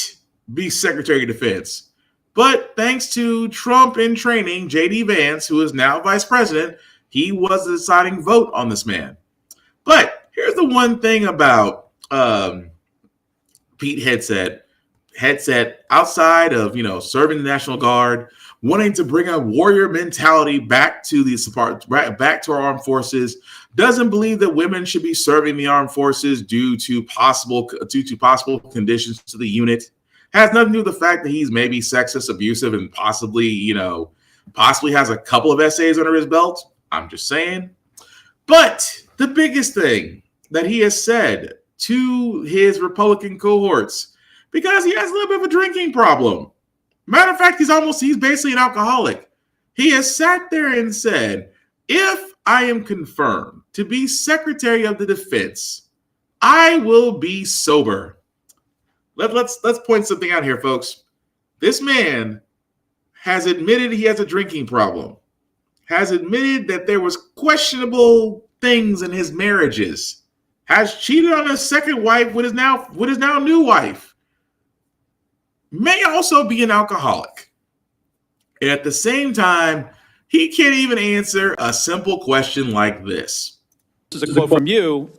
be Secretary of Defense. But thanks to Trump in training, J.D. Vance, who is now Vice President, he was the deciding vote on this man. But here's the one thing about Pete Hegseth, outside of, serving the National Guard, wanting to bring a warrior mentality back to our armed forces, doesn't believe that women should be serving the armed forces due to possible conditions to the unit, has nothing to do with the fact that he's maybe sexist, abusive, and possibly has a couple of essays under his belt. I'm just saying. But the biggest thing that he has said to his Republican cohorts, because he has a little bit of a drinking problem. Matter of fact, he's basically an alcoholic. He has sat there and said, if I am confirmed to be Secretary of the Defense, I will be sober. Let's point something out here, folks. This man has admitted he has a drinking problem, has admitted that there was questionable things in his marriages, has cheated on his second wife with his now new wife. may also be an alcoholic. At the same time, he can't even answer a simple question like this. This is a quote from you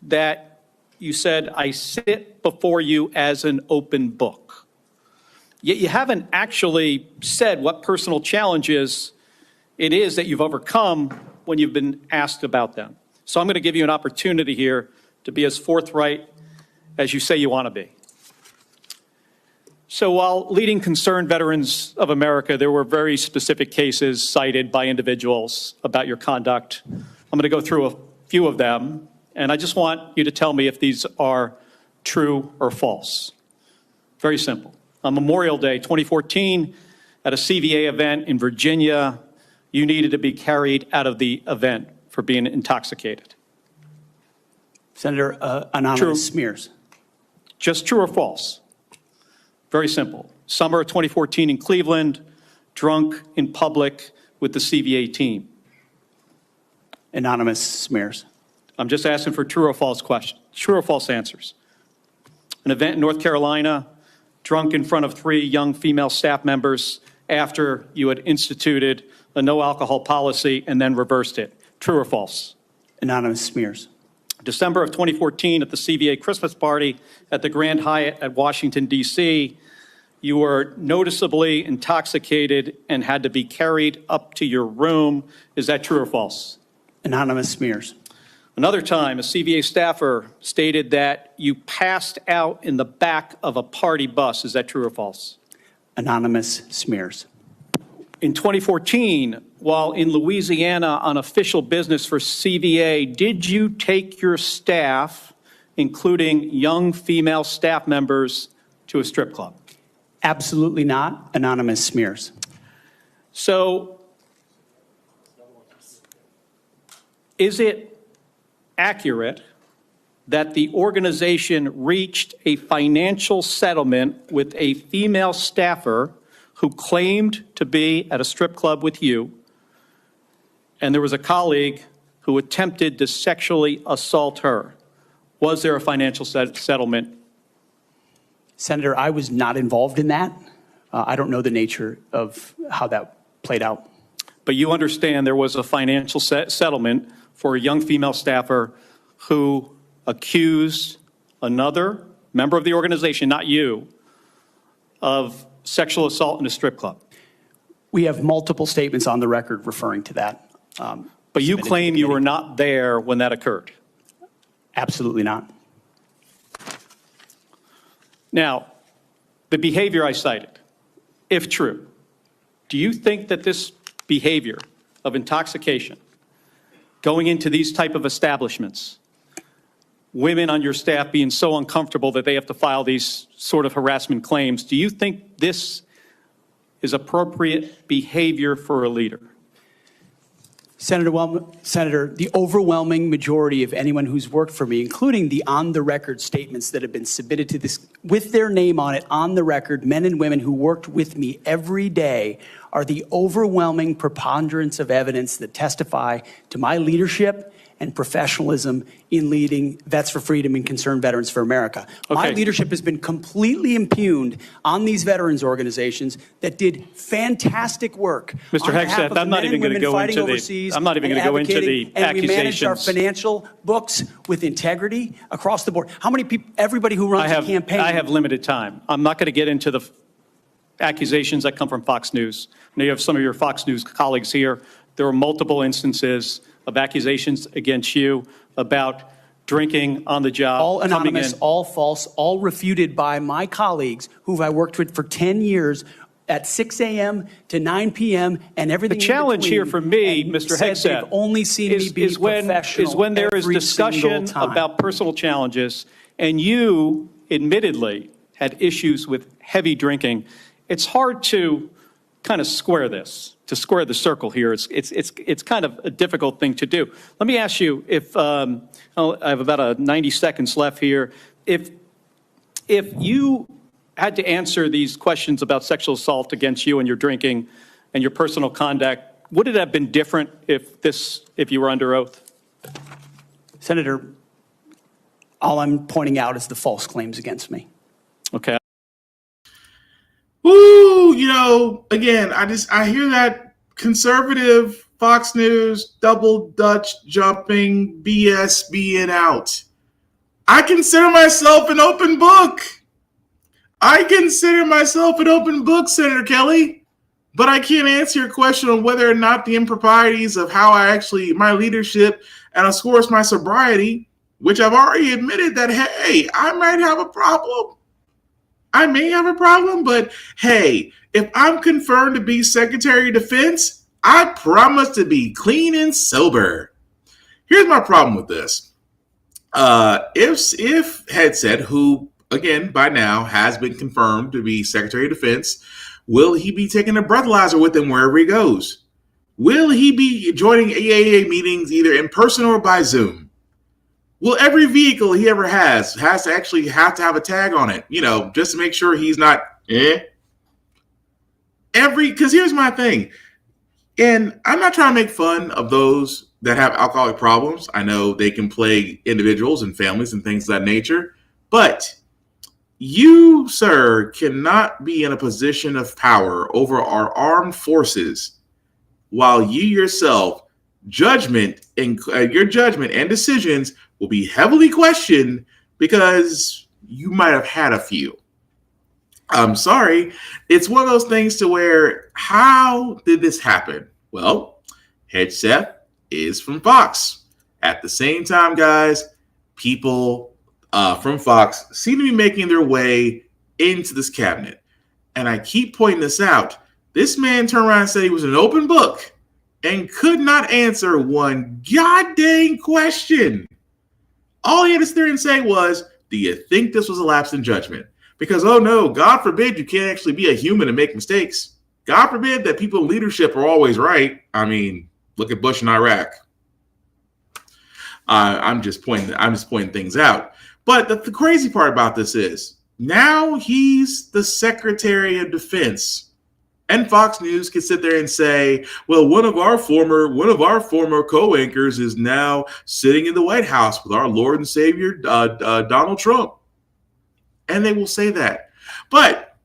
that you said, "I sit before you as an open book." Yet you haven't actually said what personal challenges it is that you've overcome when you've been asked about them. So I'm going to give you an opportunity here to be as forthright as you say you want to be. So while leading Concerned Veterans of America, there were very specific cases cited by individuals about your conduct. I'm going to go through a few of them, and I just want you to tell me if these are true or false. Very simple. On Memorial Day 2014, at a CVA event in Virginia, you needed to be carried out of the event for being intoxicated. Senator, anonymous smears. Just true or false? Very simple. Summer of 2014 in Cleveland, drunk in public with the CVA team. Anonymous smears. I'm just asking for true or false questions, true or false answers. An event in North Carolina, drunk in front of 3 young female staff members after you had instituted a no alcohol policy and then reversed it. True or false? Anonymous smears. December of 2014 at the CVA Christmas party at the Grand Hyatt at Washington, D.C., you were noticeably intoxicated and had to be carried up to your room. Is that true or false? Anonymous smears. Another time, a CVA staffer stated that you passed out in the back of a party bus. Is that true or false? Anonymous smears. In 2014, while in Louisiana on official business for CVA, did you take your staff, including young female staff members, to a strip club? Absolutely not. Anonymous smears. So, is it accurate that the organization reached a financial settlement with a female staffer who claimed to be at a strip club with you, and there was a colleague who attempted to sexually assault her? Was there a financial settlement? Senator, I was not involved in that. I don't know the nature of how that played out. But you understand there was a financial settlement for a young female staffer who accused another member of the organization, not you, of sexual assault in a strip club. We have multiple statements on the record referring to that. But you claim you were not there when that occurred. Absolutely not. Now, the behavior I cited, if true, do you think that this behavior of intoxication, going into these type of establishments, women on your staff being so uncomfortable that they have to file these sort of harassment claims, do you think this is appropriate behavior for a leader? Senator, the overwhelming majority of anyone who's worked for me, including the on-the-record statements that have been submitted to this, with their name on it, on the record, men and women who worked with me every day, are the overwhelming preponderance of evidence that testify to my leadership and professionalism in leading Vets for Freedom and Concerned Veterans for America. Okay. My leadership has been completely impugned on these veterans organizations that did fantastic work. Mr. Hegseth, I'm not even going to go into the accusations. And we managed our financial books with integrity across the board. How many people, everybody who runs a campaign. I have limited time. I'm not going to get into the accusations that come from Fox News. I know you have some of your Fox News colleagues here. There were multiple instances of accusations against you about drinking on the job. All anonymous, all false, all refuted by my colleagues who I worked with for 10 years at 6 a.m. to 9 p.m. and everything. The challenge here for me, Mr. Hegseth, only seen me be professional is when there is discussion about personal challenges and you admittedly had issues with heavy drinking. It's hard to kind of square this, to square the circle here. It's kind of a difficult thing to do. Let me ask you, if I have about 90 seconds left here, if you had to answer these questions about sexual assault against you and your drinking and your personal conduct, would it have been different if you were under oath? Senator, all I'm pointing out is the false claims against me. Okay. Ooh, again, I hear that conservative Fox News double Dutch jumping BS being out. I consider myself an open book. Senator Kelly, but I can't answer your question on whether or not the improprieties of how my leadership, and of course my sobriety, which I've already admitted that, hey, I might have a problem. I may have a problem, but hey, if I'm confirmed to be Secretary of Defense, I promise to be clean and sober. Here's my problem with this. If Hegseth, who again by now has been confirmed to be Secretary of Defense, will he be taking a breathalyzer with him wherever he goes? Will he be joining AAA meetings either in person or by Zoom? Will every vehicle he ever has to actually have to have a tag on it, just to make sure he's not because here's my thing. And I'm not trying to make fun of those that have alcoholic problems. I know they can plague individuals and families and things of that nature. But you, sir, cannot be in a position of power over our armed forces while you yourself, your judgment and decisions will be heavily questioned because you might have had a few. I'm sorry. It's one of those things to where, how did this happen? Well, Hegseth is from Fox. At the same time, guys, people from Fox seem to be making their way into this cabinet. And I keep pointing this out. This man turned around and said he was an open book and could not answer one goddamn question. All he had to sit there and say was, do you think this was a lapse in judgment? Because, oh no, God forbid you can't actually be a human and make mistakes. God forbid that people in leadership are always right. I mean, look at Bush in Iraq. I'm just pointing things out. But the crazy part about this is now he's the Secretary of Defense. And Fox News can sit there and say, well, one of our former co-anchors is now sitting in the White House with our Lord and Savior, Donald Trump. And they will say that. But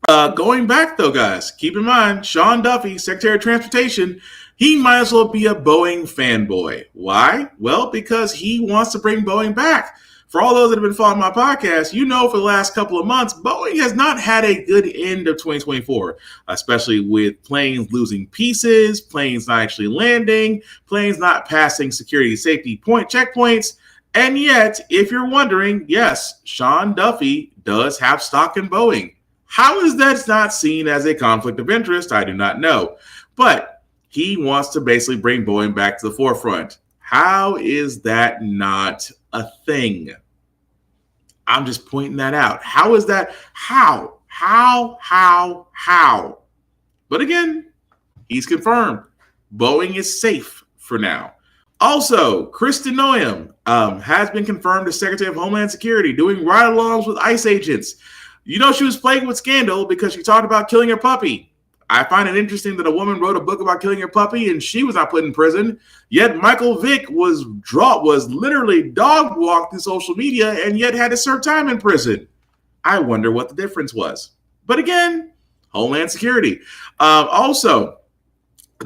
going back, though, guys, keep in mind, Sean Duffy, Secretary of Transportation, he might as well be a Boeing fanboy. Why? Well, because he wants to bring Boeing back. For all those that have been following my podcast, for the last couple of months, Boeing has not had a good end of 2024, especially with planes losing pieces, planes not actually landing, planes not passing security safety checkpoints. And yet, if you're wondering, yes, Sean Duffy does have stock in Boeing. How is that not seen as a conflict of interest? I do not know. But he wants to basically bring Boeing back to the forefront. How is that not a thing? I'm just pointing that out. How is that? How? But again, he's confirmed. Boeing is safe for now. Also, Kristen Noem has been confirmed as Secretary of Homeland Security, doing ride-alongs with ICE agents. She was plagued with scandal because she talked about killing her puppy. I find it interesting that a woman wrote a book about killing her puppy and she was not put in prison. Yet Michael Vick was literally dog walked through social media and yet had to serve time in prison. I wonder what the difference was. But again, Homeland Security. Also,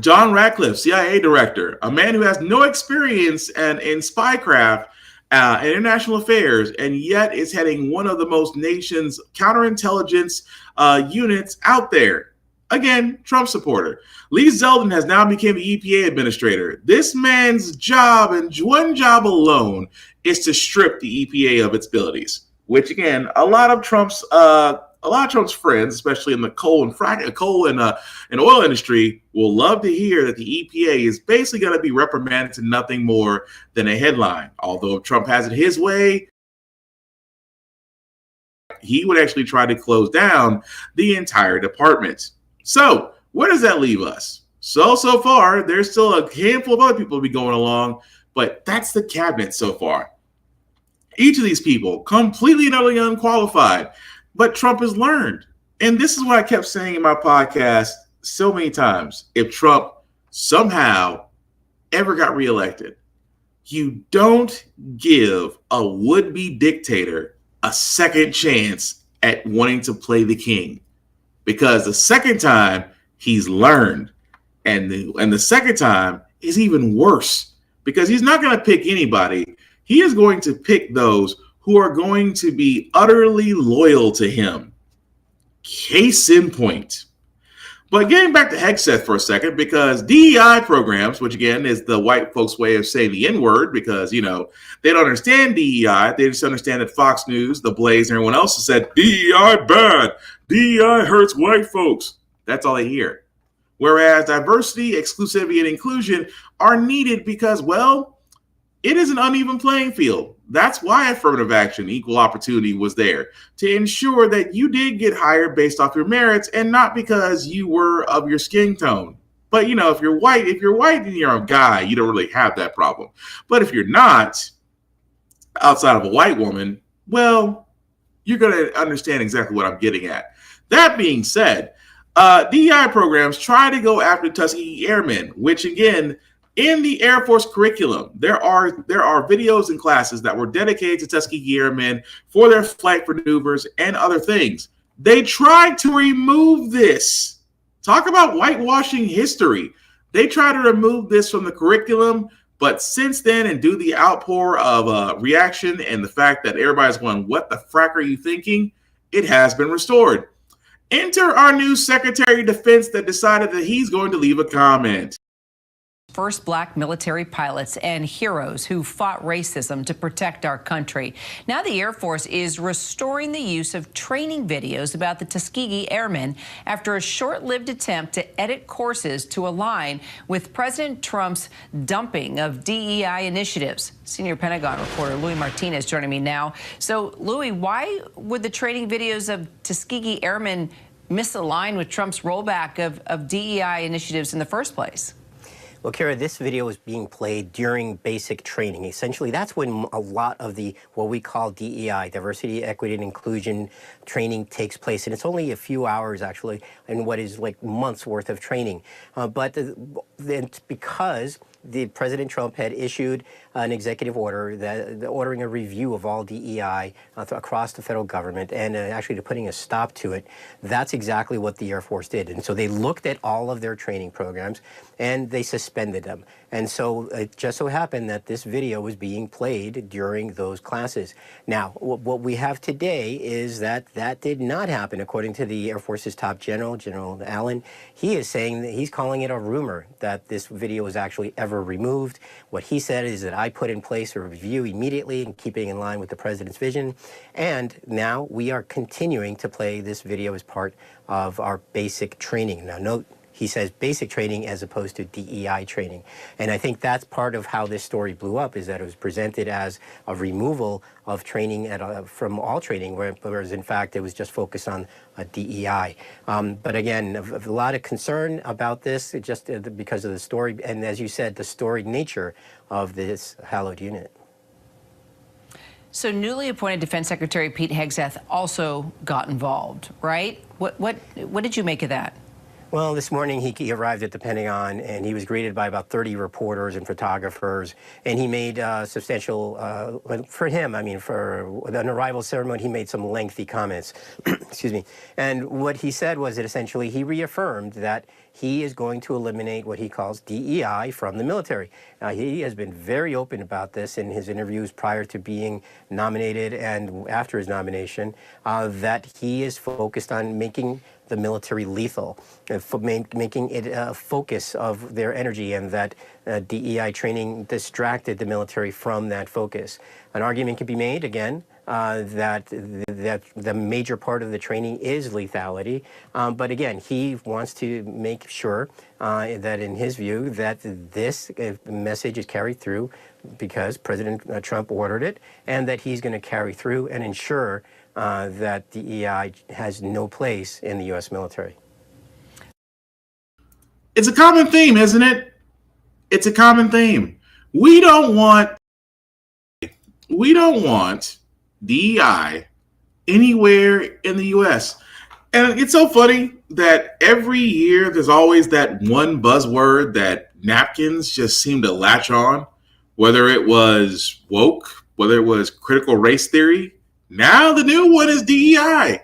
John Ratcliffe, CIA director, a man who has no experience in spycraft and international affairs, and yet is heading one of the most nation's counterintelligence units out there. Again, Trump supporter. Lee Zeldin has now become the EPA administrator. This man's job, and one job alone, is to strip the EPA of its abilities. Which, again, a lot of Trump's friends, especially in the coal and oil industry, will love to hear that the EPA is basically going to be reprimanded to nothing more than a headline. Although if Trump has it his way, he would actually try to close down the entire department. So where does that leave us? So far, there's still a handful of other people to be going along, but that's the cabinet so far. Each of these people completely and utterly unqualified, but Trump has learned. And this is what I kept saying in my podcast so many times. If Trump somehow ever got reelected, you don't give a would-be dictator a second chance at wanting to play the king. because the second time he's learned, and the second time is even worse because he's not going to pick anybody. He is going to pick those who are going to be utterly loyal to him. Case in point. But getting back to Hegseth for a second, because DEI programs, which again is the white folks' way of saying the N-word, because, they don't understand DEI. They just understand that Fox News, The Blaze, and everyone else has said, DEI bad. DEI hurts white folks. That's all they hear. Whereas diversity, exclusivity, and inclusion are needed because, well, it is an uneven playing field. That's why affirmative action, equal opportunity was there, to ensure that you did get hired based off your merits and not because you were of your skin tone. But, if you're white and you're a guy, you don't really have that problem. But if you're not, outside of a white woman, well, you're going to understand exactly what I'm getting at. That being said, DEI programs try to go after Tuskegee Airmen, which again, in the Air Force curriculum, there are videos and classes that were dedicated to Tuskegee Airmen for their flight maneuvers and other things. They tried to remove this. Talk about whitewashing history. They tried to remove this from the curriculum, but since then, and due to the outpour of reaction and the fact that everybody's going, what the frack are you thinking? It has been restored. Enter our new Secretary of Defense that decided that he's going to leave a comment. First black military pilots and heroes who fought racism to protect our country. Now the Air Force is restoring the use of training videos about the Tuskegee Airmen after a short-lived attempt to edit courses to align with President Trump's dumping of DEI initiatives. Senior Pentagon reporter Louis Martinez joining me now. So, Louis, why would the training videos of Tuskegee Airmen misalign with Trump's rollback of DEI initiatives in the first place? Well, Kara, this video is being played during basic training. Essentially, that's when a lot of the what we call DEI, diversity, equity, and inclusion training takes place. And it's only a few hours, actually, in what is like months worth of training. But it's because President Trump had issued an executive order ordering a review of all DEI across the federal government and actually putting a stop to it. That's exactly what the Air Force did. And so they looked at all of their training programs and they suspended them. And so it just so happened that this video was being played during those classes. Now, what we have today is that did not happen, according to the Air Force's top general, General Allen. He is saying that he's calling it a rumor that this video was actually ever removed. What he said is that I put in place a review immediately in keeping in line with the president's vision. And now we are continuing to play this video as part of our basic training. Now, note, he says basic training as opposed to DEI training. And I think that's part of how this story blew up, is that it was presented as a removal of training from all training, whereas in fact it was just focused on DEI. But again, a lot of concern about this just because of the story, and as you said, the storied nature of this hallowed unit. So newly appointed Defense Secretary Pete Hegseth also got involved, right? What did you make of that? Well, this morning he arrived at the Pentagon and he was greeted by about 30 reporters and photographers, and he made substantial, for him, I mean, for an arrival ceremony, he made some lengthy comments, excuse me. And what he said was that essentially he reaffirmed that he is going to eliminate what he calls DEI from the military. Now, he has been very open about this in his interviews prior to being nominated and after his nomination, that he is focused on making the military lethal, making it a focus of their energy, and that DEI training distracted the military from that focus. An argument can be made, again, that the major part of the training is lethality. But again, he wants to make sure that in his view that this message is carried through because President Trump ordered it, and that he's going to carry through and ensure that DEI has no place in the U.S. military. It's a common theme, isn't it? It's a common theme. We don't want DEI anywhere in the U.S. And it's so funny that every year there's always that one buzzword that napkins just seem to latch on, whether it was woke, whether it was critical race theory. Now the new one is DEI.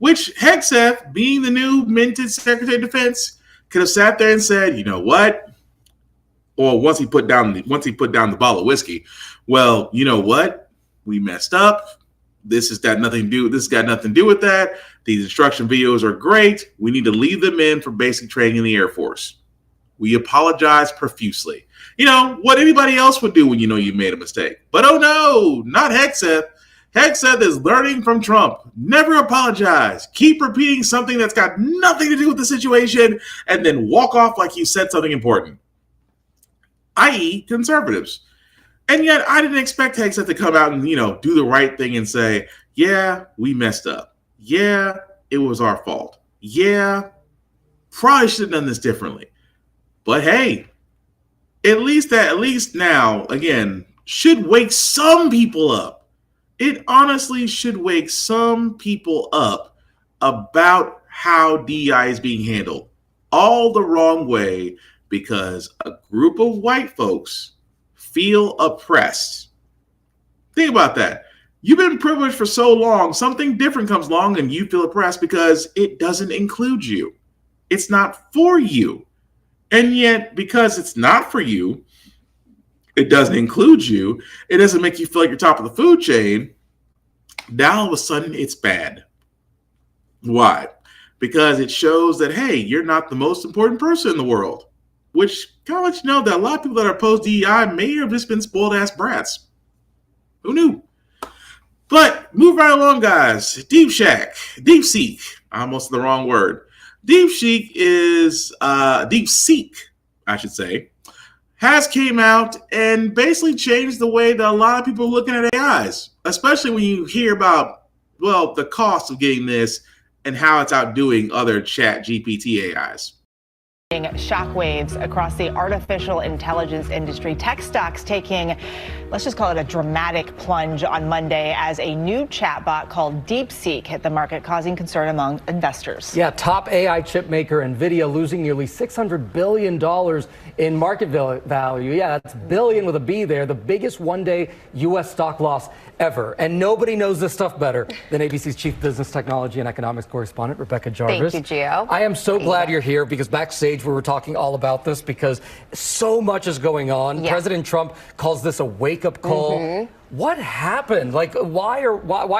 which Hegseth, being the new minted Secretary of Defense, could have sat there and said, you know what? Or once he put down the bottle of whiskey, well, you know what? We messed up. This has got nothing to do with that. These instruction videos are great. We need to leave them in for basic training in the Air Force. We apologize profusely. You know, what anybody else would do when you know you made a mistake. But oh no, not Hegseth. Hegseth is learning from Trump. Never apologize. Keep repeating something that's got nothing to do with the situation and then walk off like you said something important, i.e. conservatives. And yet I didn't expect Hegseth to come out and, do the right thing and say, yeah, we messed up. Yeah, it was our fault. Yeah, probably should have done this differently. But hey, at least now, again, should wake some people up. It honestly should wake some people up about how DEI is being handled. All the wrong way because a group of white folks feel oppressed. Think about that. You've been privileged for so long, something different comes along and you feel oppressed because it doesn't include you. It's not for you. And yet, because it's not for you, it doesn't include you, it doesn't make you feel like you're top of the food chain, now all of a sudden it's bad. Why? Because it shows that, hey, you're not the most important person in the world, which kind of lets you know that a lot of people that are opposed to DEI may have just been spoiled ass brats. Who knew? But move right along, guys. DeepSeek, almost the wrong word. DeepSeek, I should say, has came out and basically changed the way that a lot of people are looking at AIs, especially when you hear about, the cost of getting this and how it's outdoing other chat GPT AIs. Shockwaves across the artificial intelligence industry. Tech stocks taking, let's just call it a dramatic plunge on Monday as a new chatbot called DeepSeek hit the market, causing concern among investors. Yeah, top AI chip maker NVIDIA losing nearly $600 billion in market value. Yeah, that's billion with a B there, the biggest one-day U.S. stock loss ever. And nobody knows this stuff better than ABC's chief business technology and economics correspondent, Rebecca Jarvis. Thank you, Gio. I am so glad you're here because backstage we were talking all about this because so much is going on. Yeah. President Trump calls this a wake-up call. Mm-hmm. What happened? Like, why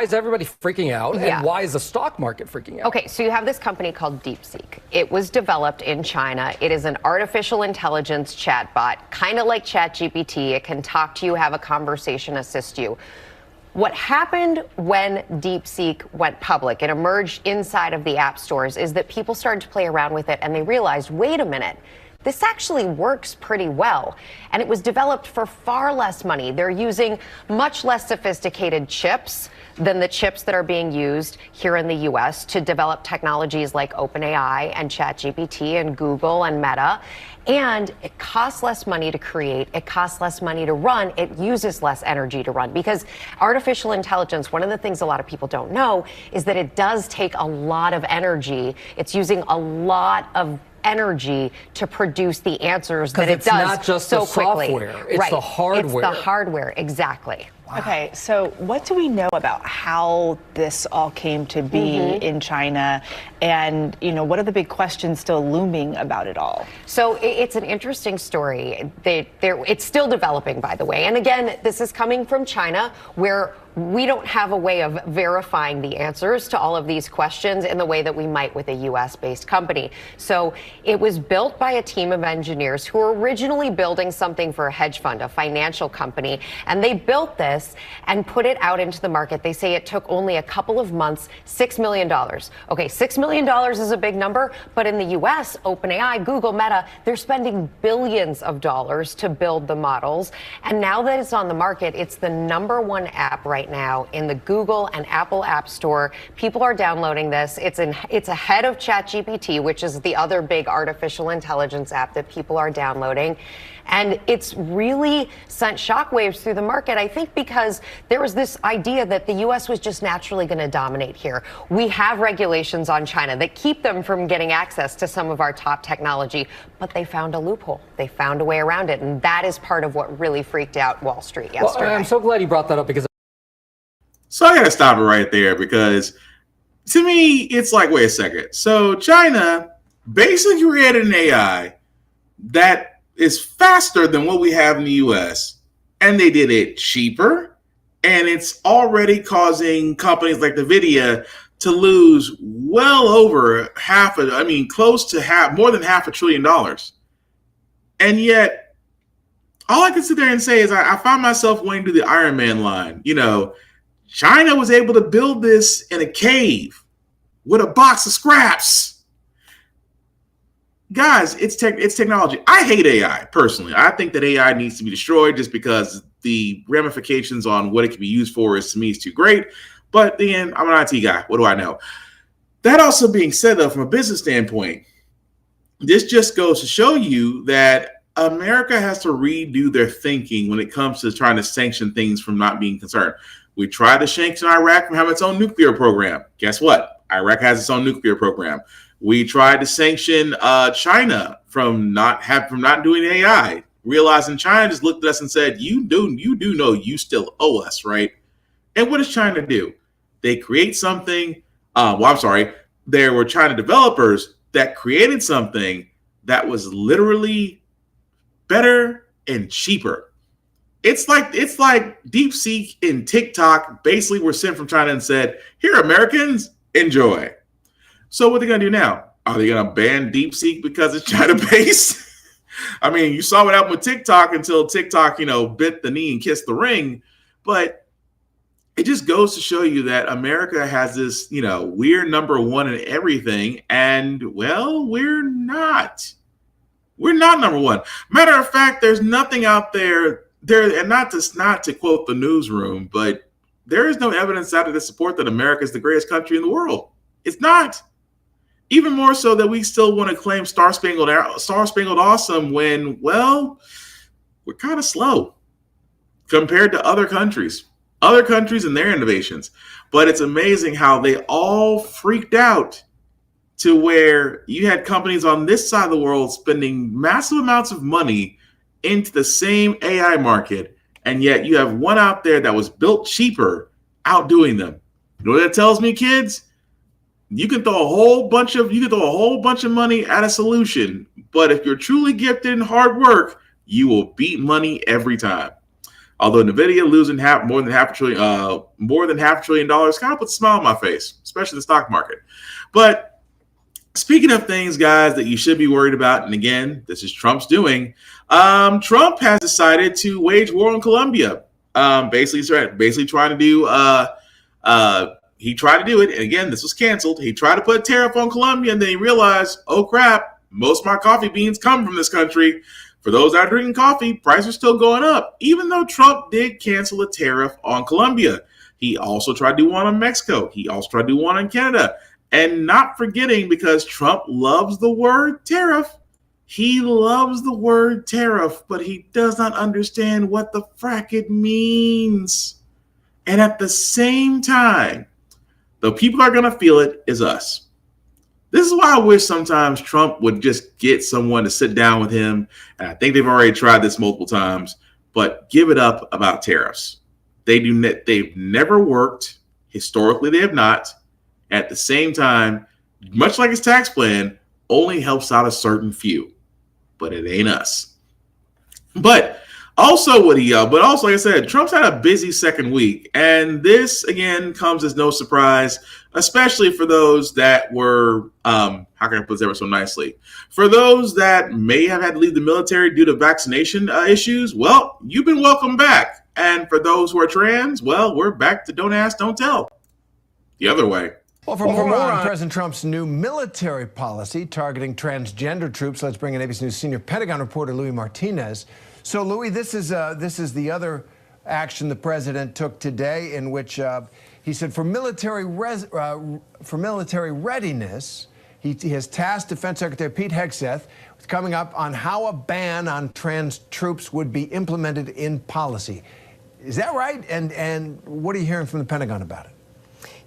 is everybody freaking out? Yeah. And why is the stock market freaking out? Okay, so you have this company called DeepSeek. It was developed in China. It is an artificial intelligence chatbot, kind of like ChatGPT. It can talk to you, have a conversation, assist you. What happened when DeepSeek went public and emerged inside of the app stores is that people started to play around with it and they realized, wait a minute, this actually works pretty well. And it was developed for far less money. They're using much less sophisticated chips than the chips that are being used here in the US to develop technologies like OpenAI and ChatGPT and Google and Meta. And it costs less money to create, it costs less money to run, it uses less energy to run. Because artificial intelligence, one of the things a lot of people don't know is that it does take a lot of energy. It's using a lot of energy to produce the answers that it does so quickly. It's not just the software, it's the hardware. It's the hardware, exactly. Wow. Okay, so what do we know about how this all came to be in China? And, what are the big questions still looming about it all? So it's an interesting story. It's still developing, by the way. And again, this is coming from China, where we don't have a way of verifying the answers to all of these questions in the way that we might with a US-based company. So it was built by a team of engineers who were originally building something for a hedge fund, a financial company, and they built this and put it out into the market. They say it took only a couple of months, $6 million. Okay, $6 million is a big number, but in the US, OpenAI, Google, Meta, they're spending billions of dollars to build the models. And now that it's on the market, it's the #1 app right now in the Google and Apple App Store. People are downloading this. It's ahead of ChatGPT, which is the other big artificial intelligence app that people are downloading. And it's really sent shockwaves through the market, I think, because there was this idea that the U.S. was just naturally going to dominate here. We have regulations on China that keep them from getting access to some of our top technology, but they found a loophole. They found a way around it. And that is part of what really freaked out Wall Street yesterday. Well, I'm so glad you brought that up because So I got to stop it right there because to me, it's like, wait a second. So China basically created an AI that is faster than what we have in the US, and they did it cheaper, and it's already causing companies like NVIDIA to lose well over close to more than $500 billion. And yet, all I can sit there and say is I find myself wanting to do the Iron Man line. You know, China was able to build this in a cave with a box of scraps. Guys, it's technology. I hate AI, personally. I think that AI needs to be destroyed just because the ramifications on what it can be used for to me is too great. But then, I'm an IT guy. What do I know? That also being said, though, from a business standpoint, this just goes to show you that America has to redo their thinking when it comes to trying to sanction things from not being concerned. We tried to sanction Iraq from having its own nuclear program. Guess what? Iraq has its own nuclear program. We tried to sanction China from not doing AI, realizing China just looked at us and said, "You do know you still owe us, right?" And what does China do? They create something. There were China developers that created something that was literally better and cheaper. It's like DeepSeek and TikTok basically were sent from China and said, "Here, Americans, enjoy." So what are they going to do now? Are they going to ban DeepSeek because it's China-based? I mean, you saw what happened with TikTok until TikTok, bit the knee and kissed the ring. But it just goes to show you that America has this, we're number one in everything. And, well, we're not. We're not number one. Matter of fact, there's nothing out there, and not to quote the newsroom, but there is no evidence out there to support that America is the greatest country in the world. It's not. Even more so that we still want to claim Star Spangled Awesome when, well, we're kind of slow compared to other countries and their innovations. But it's amazing how they all freaked out to where you had companies on this side of the world spending massive amounts of money into the same AI market, and yet you have one out there that was built cheaper outdoing them. You know what that tells me, kids? You can throw a whole bunch of money at a solution, but if you're truly gifted in hard work, you will beat money every time. Although NVIDIA losing more than $500 billion kind of puts a smile on my face, especially the stock market. But speaking of things, guys, that you should be worried about, and again, this is Trump's doing. Trump has decided to wage war on Colombia. Basically trying to do. He tried to do it, and again, this was canceled. He tried to put a tariff on Colombia, and then he realized, oh crap, most of my coffee beans come from this country. For those that are drinking coffee, prices are still going up, even though Trump did cancel a tariff on Colombia. He also tried to do one on Mexico. He also tried to do one on Canada. And not forgetting, because Trump loves the word tariff, he loves the word tariff, but he does not understand what the frack it means. And at the same time, the people that are going to feel it is us. This is why I wish sometimes Trump would just get someone to sit down with him. And I think they've already tried this multiple times, but give it up about tariffs. They've never worked. Historically, they have not. At the same time, much like his tax plan, only helps out a certain few, but it ain't us. But also, like I said, Trump's had a busy second week, and this again comes as no surprise, especially for those that were, how can I put this ever so nicely? For those that may have had to leave the military due to vaccination issues, well, you've been welcomed back. And for those who are trans, well, we're back to don't ask, don't tell. The other way. Well, for more on President Trump's new military policy targeting transgender troops, let's bring in ABC News senior Pentagon reporter Louis Martinez. So, Louis, this is the other action the president took today, in which he said for military readiness, he has tasked Defense Secretary Pete Hegseth with coming up on how a ban on trans troops would be implemented in policy. Is that right? And what are you hearing from the Pentagon about it?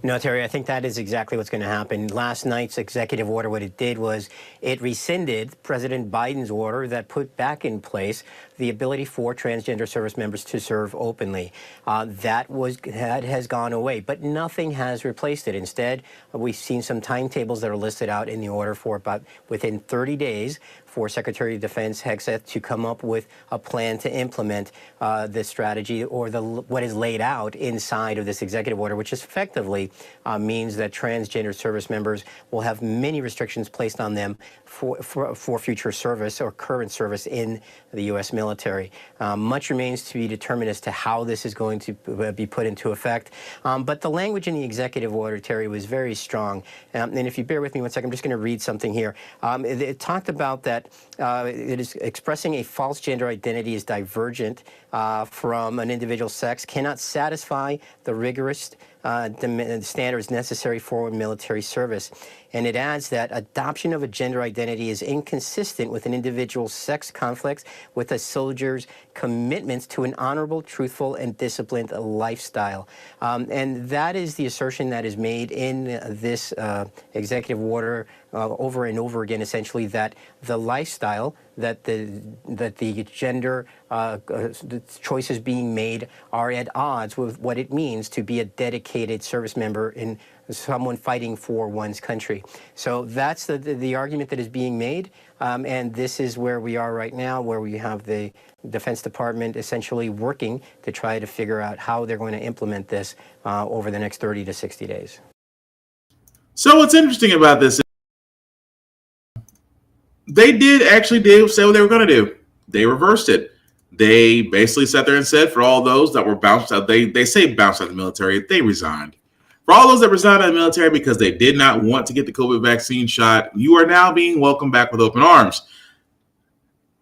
No, Terry, I think that is exactly what's going to happen. Last night's executive order, what it did was it rescinded President Biden's order that put back in place the ability for transgender service members to serve openly. That has gone away, but nothing has replaced it. Instead, we've seen some timetables that are listed out in the order for about within 30 days for Secretary of Defense Hegseth to come up with a plan to implement this strategy or what is laid out inside of this executive order, which is effectively means that transgender service members will have many restrictions placed on them for future service or current service in the U.S. military. Much remains to be determined as to how this is going to be put into effect. But the language in the executive order, Terry, was very strong. And if you bear with me one second, I'm just going to read something here. It talked about that it is expressing a false gender identity is divergent from an individual's sex, cannot satisfy the rigorous standards necessary for military service. And it adds that adoption of a gender identity is inconsistent with an individual's sex conflicts with a soldier's commitments to an honorable, truthful, and disciplined lifestyle. And that is the assertion that is made in this executive order over and over again, essentially, that the lifestyle that the gender choices being made are at odds with what it means to be a dedicated service member in someone fighting for one's country. So that's the argument that is being made, and this is where we are right now, where we have the Defense Department essentially working to try to figure out how they're going to implement this over the next 30 to 60 days. So what's interesting about this is they did actually say what they were going to do. They reversed it. They basically sat there and said for all those that were bounced out, they say bounced out of the military, they resigned. For all those that resigned out of the military because they did not want to get the COVID vaccine shot, you are now being welcomed back with open arms.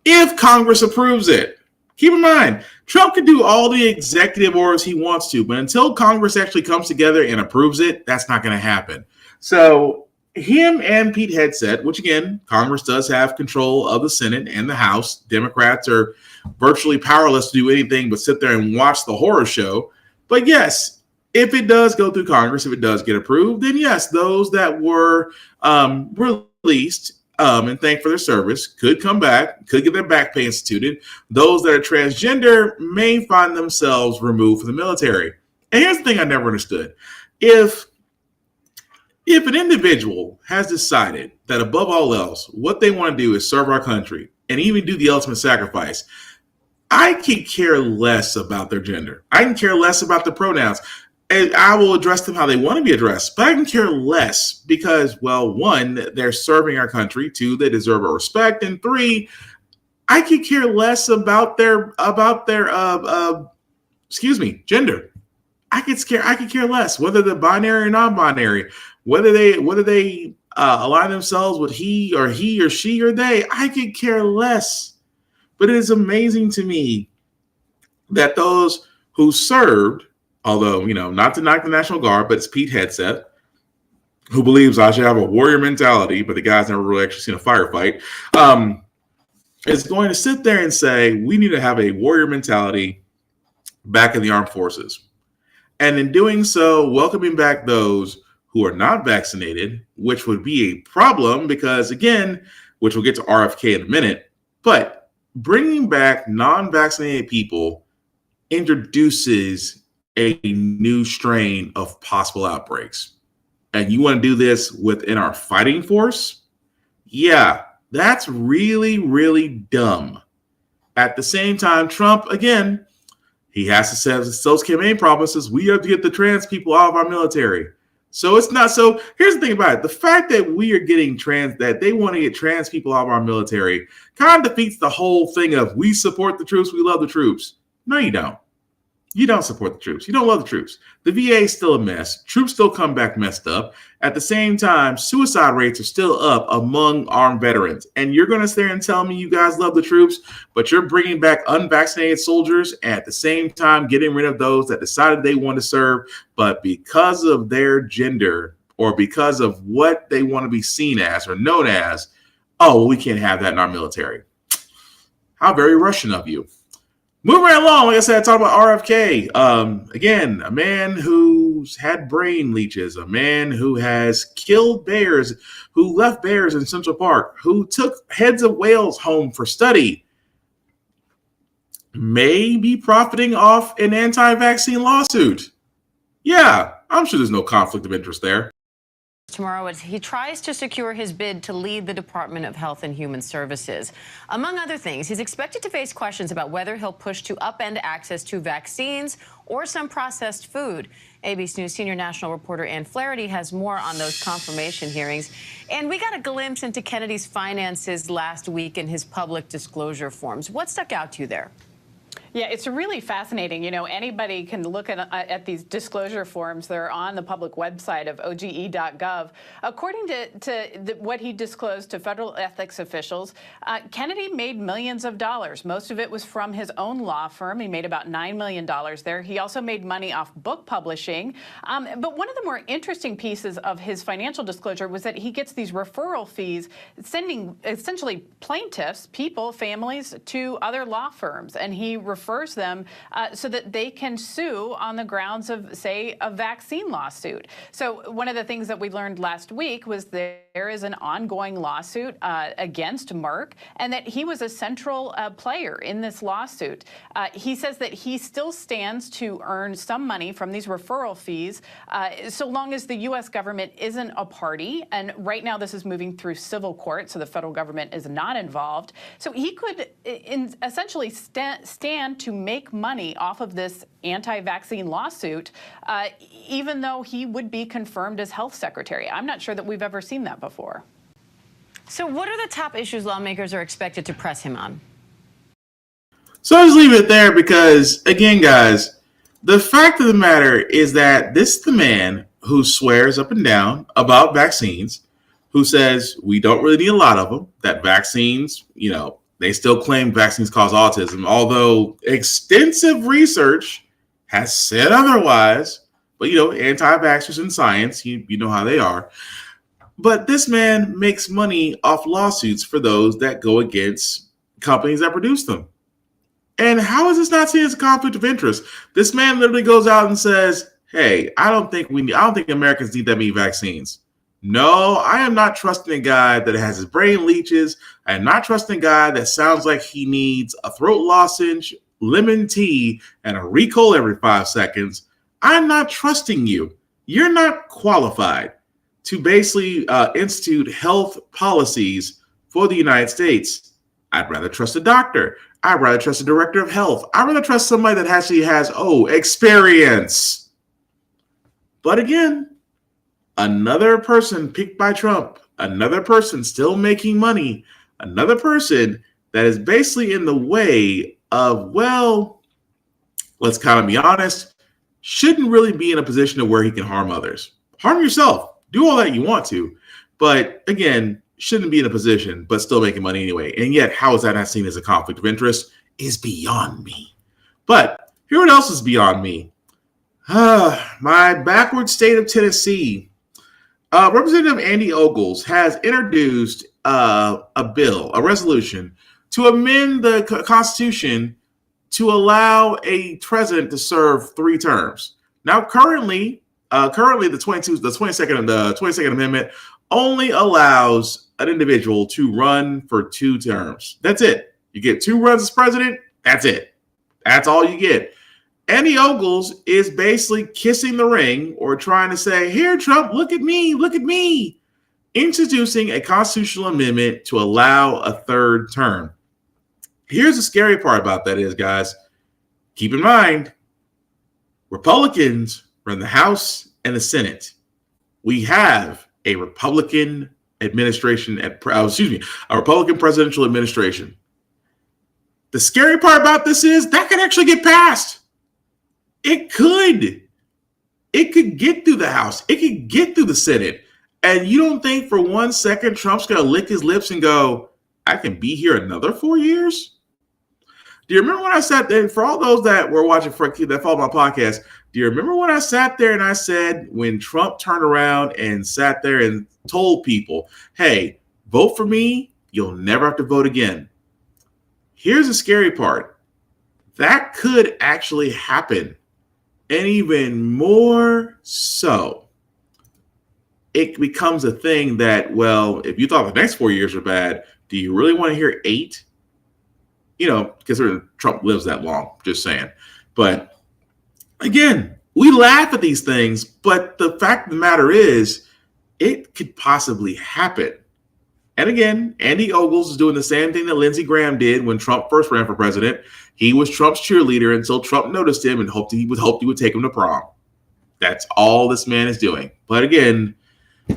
If Congress approves it, keep in mind, Trump can do all the executive orders he wants to, but until Congress actually comes together and approves it, that's not going to happen. So him and Pete Hegseth, which again, Congress does have control of the Senate and the House. Democrats are virtually powerless to do anything but sit there and watch the horror show. But yes, if it does go through Congress, if it does get approved, then yes, those that were released and thanked for their service could come back, could get their back pay instituted. Those that are transgender may find themselves removed from the military. And here's the thing I never understood. If an individual has decided that above all else, what they want to do is serve our country and even do the ultimate sacrifice, I can care less about their gender. I can care less about the pronouns. And I will address them how they want to be addressed, but I can care less because, well, one, they're serving our country. Two, they deserve our respect. And three, I can care less about their gender. I could care less whether they're binary or non-binary, whether they align themselves with he or she or they. I could care less. But it is amazing to me that those who served, although, not to knock the National Guard, but it's Pete Hegseth, who believes I should have a warrior mentality, but the guy's never really actually seen a firefight, is going to sit there and say, we need to have a warrior mentality back in the armed forces. And in doing so, welcoming back those who are not vaccinated, which would be a problem because, again, which we'll get to RFK in a minute, but bringing back non-vaccinated people introduces a new strain of possible outbreaks. And you want to do this within our fighting force? Yeah, that's really, really dumb. At the same time, Trump, again, he has to say those campaign promises, we have to get the trans people out of our military. So it's not so. Here's the thing about it. The fact that we are getting that they want to get trans people out of our military kind of defeats the whole thing of we support the troops, we love the troops. No, you don't. You don't support the troops. You don't love the troops. The VA is still a mess. Troops still come back messed up. At the same time, suicide rates are still up among armed veterans. And you're going to sit there and tell me you guys love the troops, but you're bringing back unvaccinated soldiers and at the same time getting rid of those that decided they want to serve, but because of their gender or because of what they want to be seen as or known as, oh, well, we can't have that in our military. How very Russian of you. Moving right along, like I said, talk about RFK. Again, a man who's had brain leeches, a man who has killed bears, who left bears in Central Park, who took heads of whales home for study, may be profiting off an anti-vaccine lawsuit. Yeah, I'm sure there's no conflict of interest there. Tomorrow, as he tries to secure his bid to lead the Department of Health and Human Services. Among other things, he's expected to face questions about whether he'll push to upend access to vaccines or some processed food. ABC News senior national reporter Ann Flaherty has more on those confirmation hearings. And we got a glimpse into Kennedy's finances last week in his public disclosure forms. What stuck out to you there? Yeah, it's really fascinating. You know, anybody can look at these disclosure forms. They're on the public website of OGE.gov. According to what he disclosed to federal ethics officials, Kennedy made millions of dollars. Most of it was from his own law firm. He made about $9 million there. He also made money off book publishing. But one of the more interesting pieces of his financial disclosure was that he gets these referral fees, sending essentially plaintiffs, people, families, to other law firms. And he refers them so that they can sue on the grounds of, say, a vaccine lawsuit. So one of the things that we learned last week was there is an ongoing lawsuit against Merck, and that he was a central player in this lawsuit. He says that he still stands to earn some money from these referral fees so long as the U.S. government isn't a party. And right now this is moving through civil court, so the federal government is not involved. So he could essentially stand to make money off of this anti-vaccine lawsuit, even though he would be confirmed as health secretary. I'm not sure that we've ever seen that before. So what are the top issues lawmakers are expected to press him on? So I'll just leave it there because, again, guys, the fact of the matter is that this is the man who swears up and down about vaccines, who says we don't really need a lot of them, that vaccines, you know, they still claim vaccines cause autism, although extensive research has said otherwise. But, you know, anti-vaxxers in science, you know how they are. But this man makes money off lawsuits for those that go against companies that produce them. And how is this not seen as a conflict of interest? This man literally goes out and says, hey, I don't think Americans need that many vaccines. No, I am not trusting a guy that has his brain leeches. I am not trusting a guy that sounds like he needs a throat lozenge, lemon tea, and a Ricola every 5 seconds. I'm not trusting you. You're not qualified to basically institute health policies for the United States. I'd rather trust a doctor. I'd rather trust a director of health. I'd rather trust somebody that actually has, experience. But again, another person picked by Trump, another person still making money, another person that is basically in the way of, well, let's kind of be honest, shouldn't really be in a position of where he can harm others. Harm yourself. Do all that you want to. But again, shouldn't be in a position, but still making money anyway. And yet, how is that not seen as a conflict of interest is beyond me. But here what else is beyond me. My backward state of Tennessee. Representative Andy Ogles has introduced a resolution to amend the Constitution to allow a president to serve 3 terms. Now, currently, the 22nd Amendment only allows an individual to run for 2 terms. That's it. You get 2 runs as president. That's it. That's all you get. Andy Ogles is basically kissing the ring or trying to say, here, Trump, look at me, introducing a constitutional amendment to allow a 3rd term. Here's the scary part about that is, guys, keep in mind, Republicans run the House and the Senate. We have a Republican administration, a Republican presidential administration. The scary part about this is that could actually get passed. It could get through the House. It could get through the Senate. And you don't think for 1 second Trump's going to lick his lips and go, I can be here another 4 years? Do you remember when I sat there, for all those that were watching Frack, that follow my podcast, do you remember when I sat there and I said, when Trump turned around and sat there and told people, hey, vote for me, you'll never have to vote again. Here's the scary part. that could actually happen. And even more so, it becomes a thing that, well, if you thought the next 4 years were bad, do you really want to hear 8? You know, considering Trump lives that long, just saying. But again, we laugh at these things, but the fact of the matter is, it could possibly happen. And again, Andy Ogles is doing the same thing that Lindsey Graham did when Trump first ran for president. He was Trump's cheerleader until Trump noticed him and hoped he would take him to prom. That's all this man is doing. But again,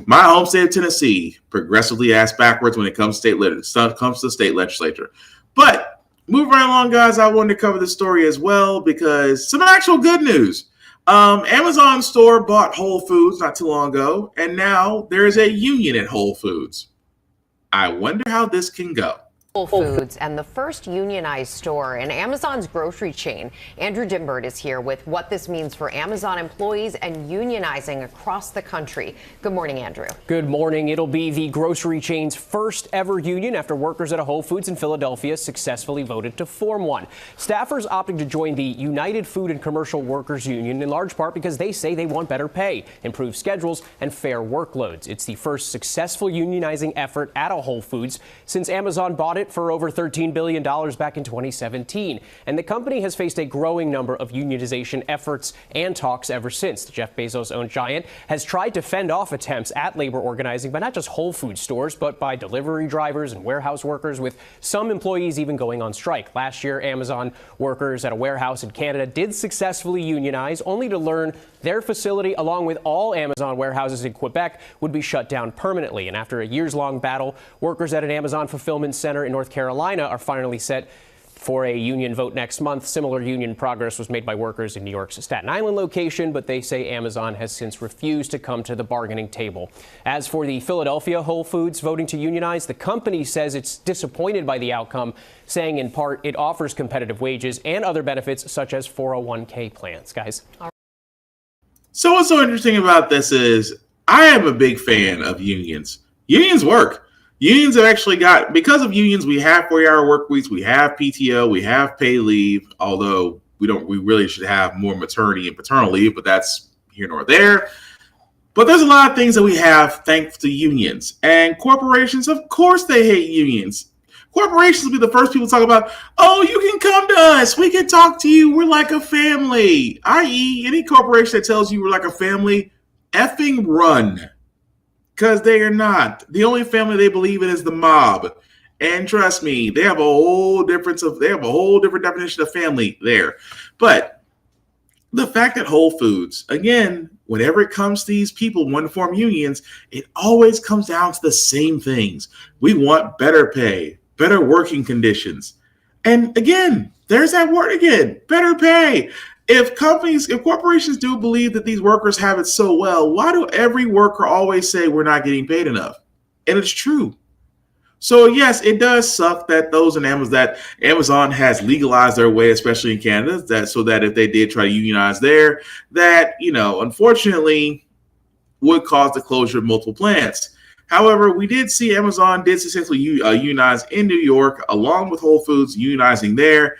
my home state of Tennessee, progressively ass backwards when it comes to the state legislature. But moving right along, guys, I wanted to cover this story as well because some actual good news. Amazon store bought Whole Foods not too long ago, and now there is a union at Whole Foods. I wonder how this can go. Whole Foods and the first unionized store in Amazon's grocery chain. Andrew Dimbert is here with what this means for Amazon employees and unionizing across the country. Good morning, Andrew. Good morning. It'll be the grocery chain's first ever union after workers at a Whole Foods in Philadelphia successfully voted to form one. Staffers opting to join the United Food and Commercial Workers Union in large part because they say they want better pay, improved schedules, and fair workloads. It's the first successful unionizing effort at a Whole Foods since Amazon bought it for over $13 billion back in 2017. And the company has faced a growing number of unionization efforts and talks ever since. The Jeff Bezos-owned giant has tried to fend off attempts at labor organizing by not just Whole Foods stores, but by delivery drivers and warehouse workers, with some employees even going on strike. Last year, Amazon workers at a warehouse in Canada did successfully unionize, only to learn their facility, along with all Amazon warehouses in Quebec, would be shut down permanently. And after a years-long battle, workers at an Amazon fulfillment center in North Carolina are finally set for a union vote next month. Similar union progress was made by workers in New York's Staten Island location, but they say Amazon has since refused to come to the bargaining table. As for the Philadelphia Whole Foods voting to unionize, the company says it's disappointed by the outcome, saying in part it offers competitive wages and other benefits such as 401k plans. Guys. So what's so interesting about this is I am a big fan of unions. Unions work. Unions have actually got, because of unions, we have 40-hour work weeks, we have PTO, we have paid leave, although we really should have more maternity and paternal leave, but that's here nor there. But there's a lot of things that we have thanks to unions. And corporations, of course they hate unions. Corporations will be the first people to talk about, oh, you can come to us, we can talk to you, we're like a family. I.e., any corporation that tells you we're like a family, effing run. Because they are not. The only family they believe in is the mob. And trust me, they have a whole different definition of family there. But the fact that Whole Foods, again, whenever it comes to these people wanting to form unions, it always comes down to the same things. We want better pay, better working conditions. And again, there's that word again, better pay. If corporations do believe that these workers have it so well, why do every worker always say we're not getting paid enough? And it's true. So yes, it does suck that Amazon has legalized their way, especially in Canada, so that if they did try to unionize there, that, unfortunately would cause the closure of multiple plants. However, we did see Amazon did successfully unionize in New York, along with Whole Foods unionizing there.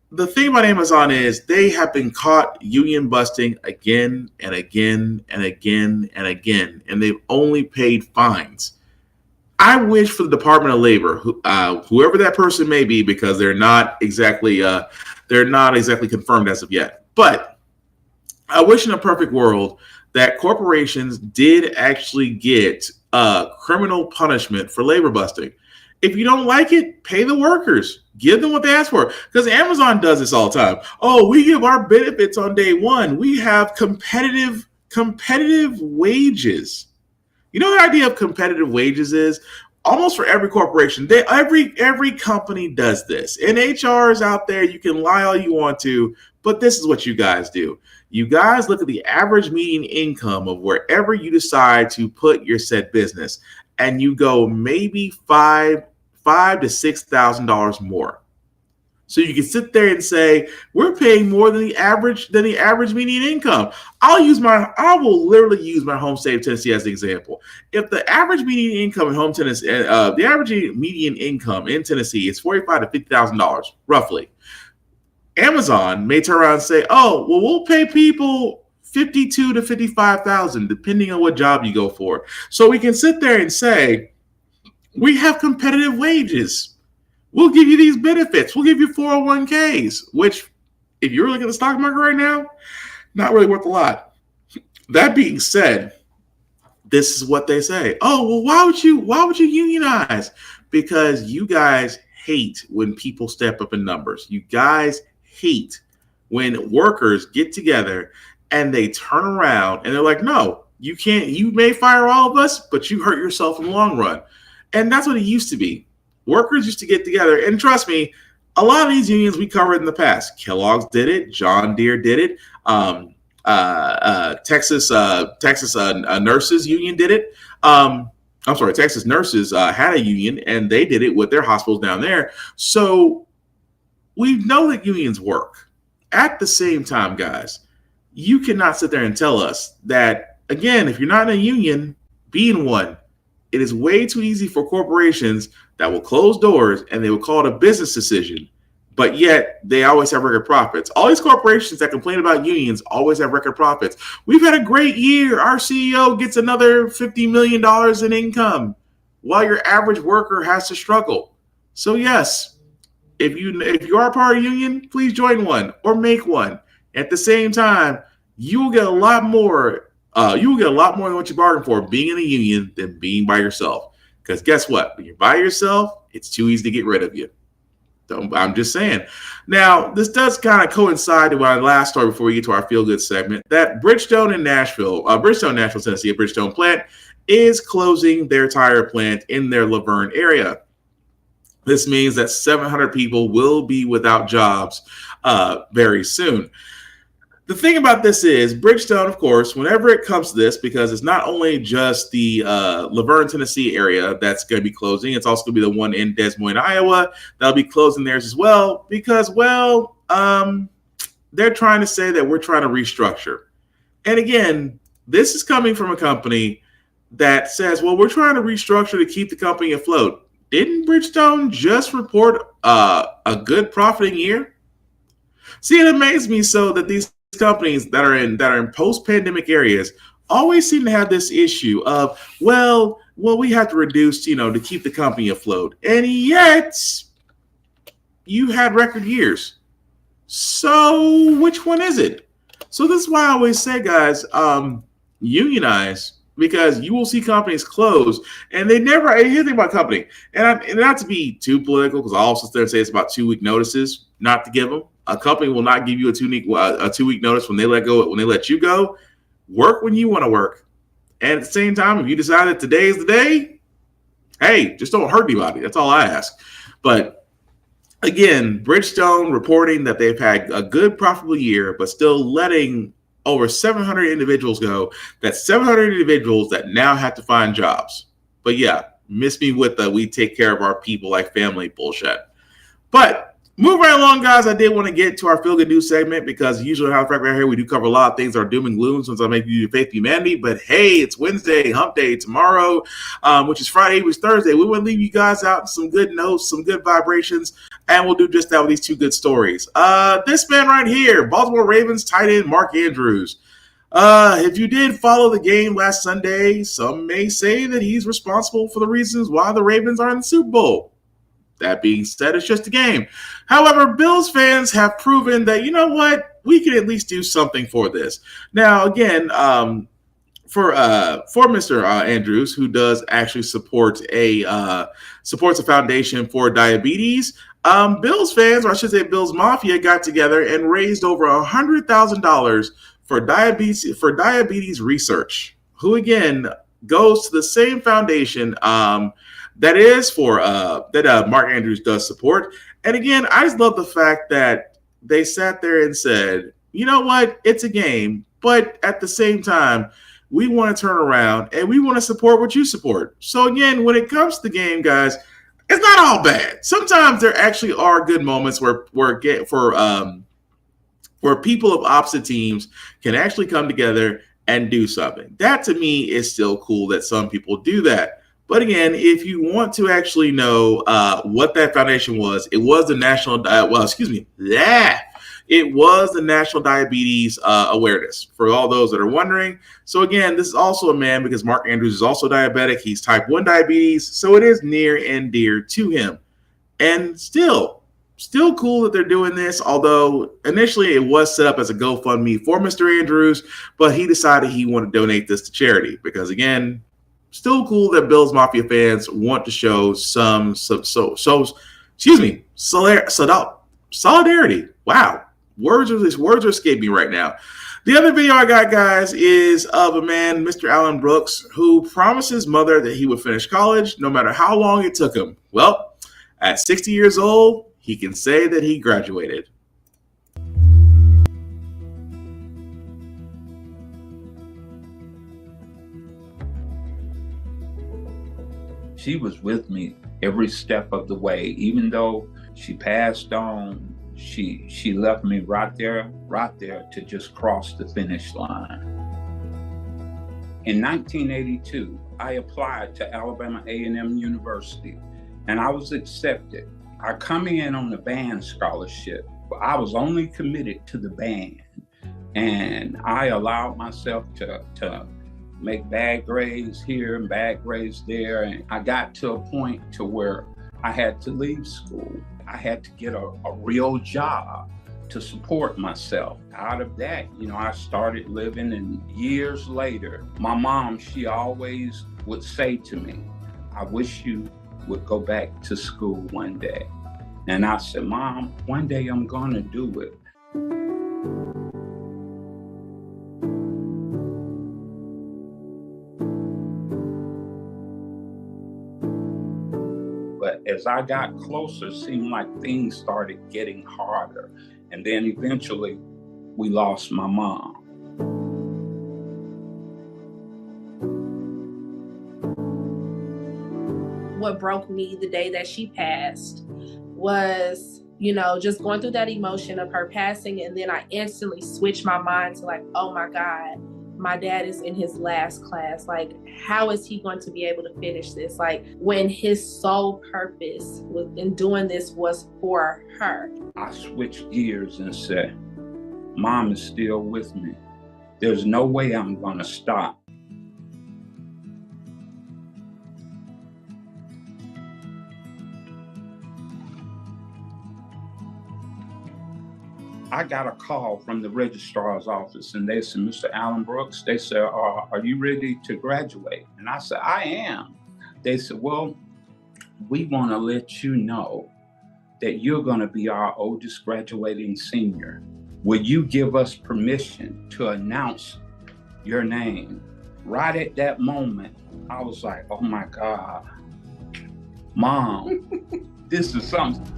The thing about Amazon is they have been caught union busting again and again and again and again, and they've only paid fines. I wish for the Department of Labor, whoever that person may be, because they're not exactly confirmed as of yet. But I wish in a perfect world that corporations did actually get criminal punishment for labor busting. If you don't like it, pay the workers. Give them what they ask for. Because Amazon does this all the time. Oh, we give our benefits on day one. We have competitive wages. You know what the idea of competitive wages is? Almost for every corporation, every company does this. And HR is out there. You can lie all you want to, but this is what you guys do. You guys look at the average median income of wherever you decide to put your said business, and you go maybe $5,000 to $6,000 more. So you can sit there and say, we're paying more than the average median income. I will literally use my home state of Tennessee as an example. If the average median income in the average median income in Tennessee is $45,000 to $50,000 roughly, Amazon may turn around and say, "Oh, well, we'll pay people 52 to 55,000, depending on what job you go for." So we can sit there and say, "We have competitive wages. We'll give you these benefits. We'll give you 401ks," which, if you're looking at the stock market right now, not really worth a lot. That being said, this is what they say. "Oh, well, why would you unionize?" Because you guys hate when people step up in numbers. You guys hate when workers get together and they turn around and they're like, "No, you can't. You may fire all of us, but you hurt yourself in the long run." And that's what it used to be. Workers used to get together, and trust me, a lot of these unions we covered in the past. Kellogg's did it. John Deere did it. Texas Nurses Union did it. Texas Nurses had a union, and they did it with their hospitals down there. So we know that unions work. At the same time, guys, you cannot sit there and tell us that, again, if you're not in a union, be in one. It is way too easy for corporations that will close doors and they will call it a business decision, but yet they always have record profits. All these corporations that complain about unions always have record profits. We've had a great year. Our CEO gets another $50 million in income while your average worker has to struggle. So yes, if you are part of a union, please join one or make one. At the same time, you will get a lot more. You will get a lot more than what you bargained for being in a union than being by yourself. Because guess what? When you're by yourself, it's too easy to get rid of you. So I'm just saying. Now, this does kind of coincide with our last story before we get to our feel-good segment, that Bridgestone, Nashville, Tennessee, a Bridgestone plant, is closing their tire plant in their Laverne area. This means that 700 people will be without jobs very soon. The thing about this is Bridgestone, of course, whenever it comes to this, because it's not only just the Laverne, Tennessee area that's going to be closing, it's also going to be the one in Des Moines, Iowa, that'll be closing theirs as well, because, they're trying to say that we're trying to restructure. And again, this is coming from a company that says, well, we're trying to restructure to keep the company afloat. Didn't Bridgestone just report a good profiting year? See, it amazed me so that these companies that are in post-pandemic areas always seem to have this issue of, well, we have to reduce, to keep the company afloat. And yet you had record years. So which one is it? So this is why I always say, guys, unionize, because you will see companies close, and they never. Here's the thing about company, and not to be too political, because I also there say it's about 2-week notices, not to give them. A company will not give you a 2-week notice when they let you go. Work when you want to work, and at the same time, if you decide that today is the day, hey, just don't hurt anybody. That's all I ask. But again, Bridgestone reporting that they've had a good profitable year, but still letting over 700 individuals go. That's 700 individuals that now have to find jobs. But yeah, miss me with the we take care of our people like family bullshit. But moving right along, guys, I did want to get to our Feel Good News segment, because usually how right here we do cover a lot of things that are doom and gloom since I make you faith humanity. But hey, it's Wednesday, hump day tomorrow, which is Friday, which is Thursday. We want to leave you guys out some good notes, some good vibrations, and we'll do just that with these 2 good stories. This man right here, Baltimore Ravens tight end Mark Andrews. If you did follow the game last Sunday, some may say that he's responsible for the reasons why the Ravens are in the Super Bowl. That being said, it's just a game. However, Bills fans have proven that, you know what, we can at least do something for this. Now, again, for Mr. Andrews, who does actually supports a foundation for diabetes, Bills fans, or I should say Bills Mafia, got together and raised over $100,000 for diabetes research, who again goes to the same foundation that Mark Andrews does support. And again, I just love the fact that they sat there and said, you know what, it's a game, but at the same time, we want to turn around and we want to support what you support. So again, when it comes to the game, guys, it's not all bad. Sometimes there actually are good moments where people of opposite teams can actually come together and do something. That to me is still cool that some people do that. But again, if you want to actually know what that foundation was, it was the it was the National Diabetes Awareness, for all those that are wondering. So again, this is also a man, because Mark Andrews is also diabetic. He's type 1 diabetes, so it is near and dear to him. And still cool that they're doing this, although initially it was set up as a GoFundMe for Mr. Andrews, but he decided he wanted to donate this to charity because, again, still cool that Bills Mafia fans want to show some solidarity. Wow. Words are escaping me right now. The other video I got, guys, is of a man, Mr. Alan Brooks, who promised his mother that he would finish college no matter how long it took him. Well, at 60 years old, he can say that he graduated. She was with me every step of the way. Even though she passed on, she left me right there to just cross the finish line. In 1982, I applied to Alabama A&M University, and I was accepted. I come in on the band scholarship, but I was only committed to the band, and I allowed myself to make bad grades here and bad grades there, and I got to a point to where I had to leave school. I had to get a real job to support myself. Out of that, I started living, and years later, my mom, she always would say to me, "I wish you would go back to school one day." And I said, "Mom, one day I'm gonna do it." But as I got closer, it seemed like things started getting harder. And then eventually we lost my mom. What broke me the day that she passed was, just going through that emotion of her passing. And then I instantly switched my mind to like, oh my God, my dad is in his last class. Like, how is he going to be able to finish this? Like, when his sole purpose in doing this was for her. I switched gears and said, Mom is still with me. There's no way I'm gonna stop. I got a call from the registrar's office, and they said, Mr. Alan Brooks, they said, are you ready to graduate? And I said, I am. They said, well, we want to let you know that you're going to be our oldest graduating senior. Will you give us permission to announce your name? Right at that moment, I was like, oh my God, Mom, this is something.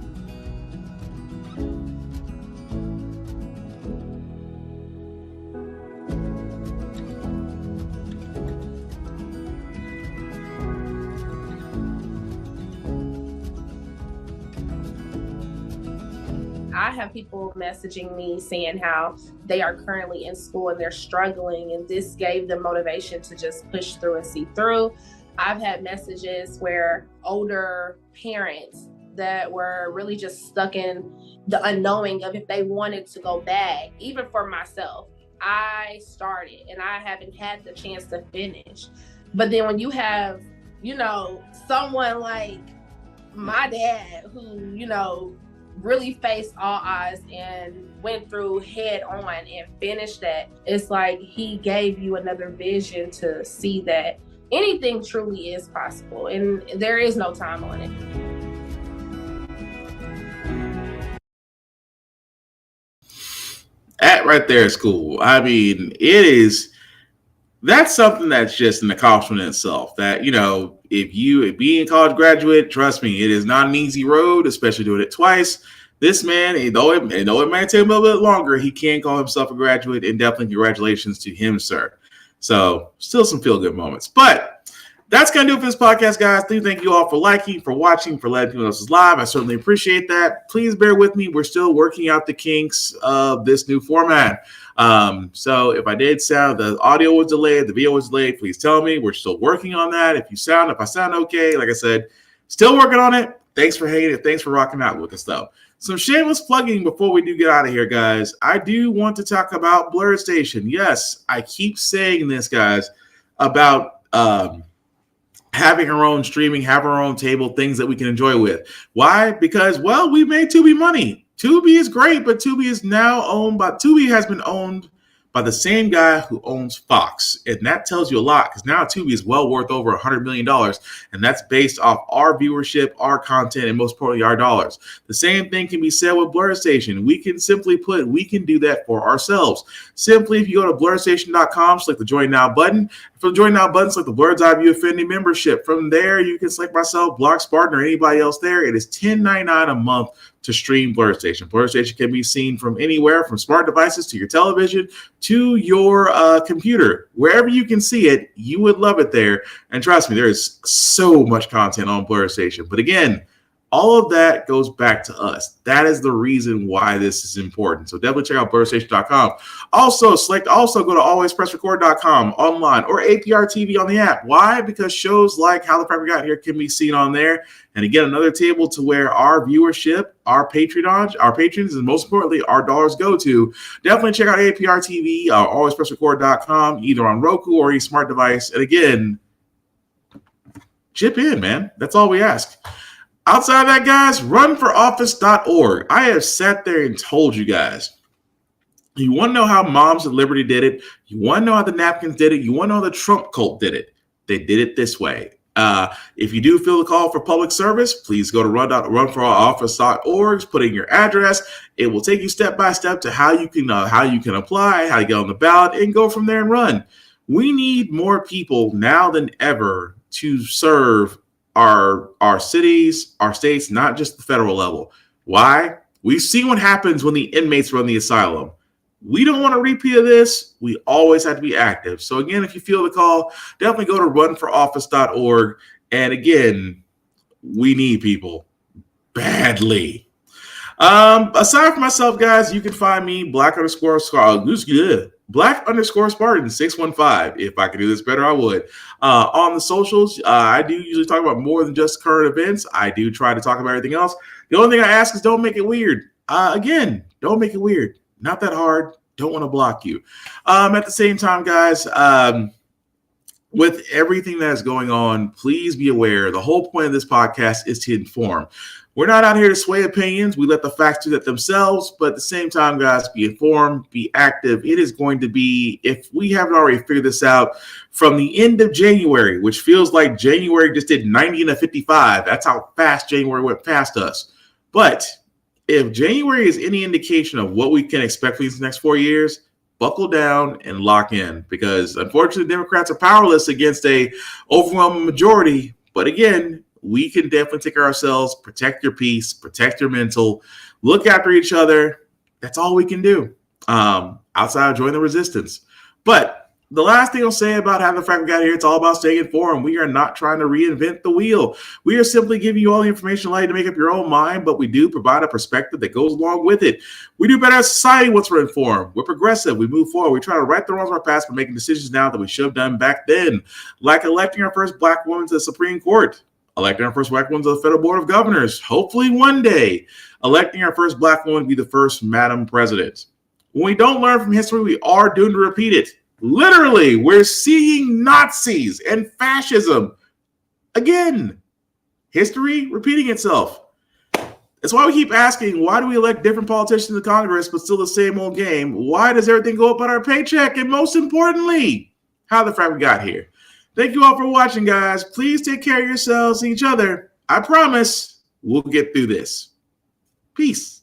I have people messaging me saying how they are currently in school and they're struggling, and this gave them motivation to just push through and see through. I've had messages where older parents that were really just stuck in the unknowing of if they wanted to go back. Even for myself, I started and I haven't had the chance to finish. But then when you have, someone like my dad who, really faced all odds and went through head on and finished that, it's like he gave you another vision to see that anything truly is possible and there is no time on it. That right there is cool. I mean, that's something that's just an accomplishment in itself. That, if being a college graduate, trust me, it is not an easy road, especially doing it twice. This man, though it might take him a little bit longer, he can call himself a graduate, and definitely congratulations to him, sir. So still some feel-good moments. But that's going to do it for this podcast, guys. Thank you all for liking, for watching, for letting people know this is live. I certainly appreciate that. Please bear with me. We're still working out the kinks of this new format. So if I did sound, the audio was delayed, the video was delayed, please tell me. We're still working on that. If I sound okay, like I said, still working on it. Thanks for hating it. Thanks for rocking out with us, though. Some shameless plugging before we do get out of here, guys. I do want to talk about Blur Station. Yes, I keep saying this, guys, about having our own streaming, have our own table, things that we can enjoy with. Why? Because, well, we made Tubi money. Tubi is great, but Tubi is now owned by, Tubi has been owned by the same guy who owns Fox. And that tells you a lot, because now Tubi is well worth over $100 million. And that's based off our viewership, our content, and most importantly, our dollars. The same thing can be said with Blur Station. We can simply put, we can do that for ourselves. Simply, if you go to blurstation.com, select the Join Now button. From the Join Now button, select the Blur's Eye View Affinity membership. From there, you can select myself, Block Spartan, or anybody else there. It is $10.99 a month to stream Blur Station. Blur Station can be seen from anywhere, from smart devices to your television to your computer. Wherever you can see it, you would love it there. And trust me, there is so much content on Blur Station. But again, all of that goes back to us. That is the reason why this is important. So definitely check out blurstation.com. Also, go to alwayspressrecord.com online or APR TV on the app. Why? Because shows like How the Frack Got Here can be seen on there. And again, another table to where our viewership, our patrons, and most importantly, our dollars go to. Definitely check out APR TV, alwayspressrecord.com, either on Roku or any smart device. And again, chip in, man. That's all we ask. Outside of that, guys, runforoffice.org. I have sat there and told you guys, you want to know how Moms of Liberty did it? You want to know how the napkins did it? You want to know how the Trump cult did it? They did it this way. If you do feel the call for public service, please go to runforoffice.org, put in your address. It will take you step by step to how you can apply, how to get on the ballot, and go from there and run. We need more people now than ever to serve our cities, our states, not just the federal level. Why? We've seen what happens when the inmates run the asylum. We don't want a repeat of this. We always have to be active. So again, if you feel the call, definitely go to runforoffice.org. And again, we need people badly. Aside from myself, guys, you can find me Black_Spartan 615. If I could do this better, I would. On the socials, I do usually talk about more than just current events. I do try to talk about everything else. The only thing I ask is don't make it weird. Again, don't make it weird. Not that hard. Don't want to block you. At the same time, guys, with everything that's going on, please be aware. The whole point of this podcast is to inform. We're not out here to sway opinions. We let the facts do that themselves. But at the same time, guys, be informed, be active. It is going to be, if we haven't already figured this out, from the end of January, which feels like January just did 90 and a 55. That's how fast January went past us. But if January is any indication of what we can expect for these next 4 years, buckle down and lock in. Because unfortunately, Democrats are powerless against a overwhelming majority. But again, we can definitely take care of ourselves, protect your peace, protect your mental, look after each other. That's all we can do outside of joining the resistance. But the last thing I'll say about having the Frack Got Here, it's all about staying informed. We are not trying to reinvent the wheel. We are simply giving you all the information allowed you to make up your own mind, but we do provide a perspective that goes along with it. We do better as a society once we're informed. We're progressive. We move forward. We try to right the wrongs of our past by making decisions now that we should have done back then, like electing our first Black woman to the Supreme Court, electing our first Black woman to the Federal Board of Governors, hopefully one day, electing our first Black woman to be the first Madam President. When we don't learn from history, we are doomed to repeat it. Literally, we're seeing Nazis and fascism again. History repeating itself. That's why we keep asking, why do we elect different politicians in Congress, but still the same old game? Why does everything go up on our paycheck? And most importantly, how the Frack got here. Thank you all for watching, guys. Please take care of yourselves and each other. I promise we'll get through this. Peace.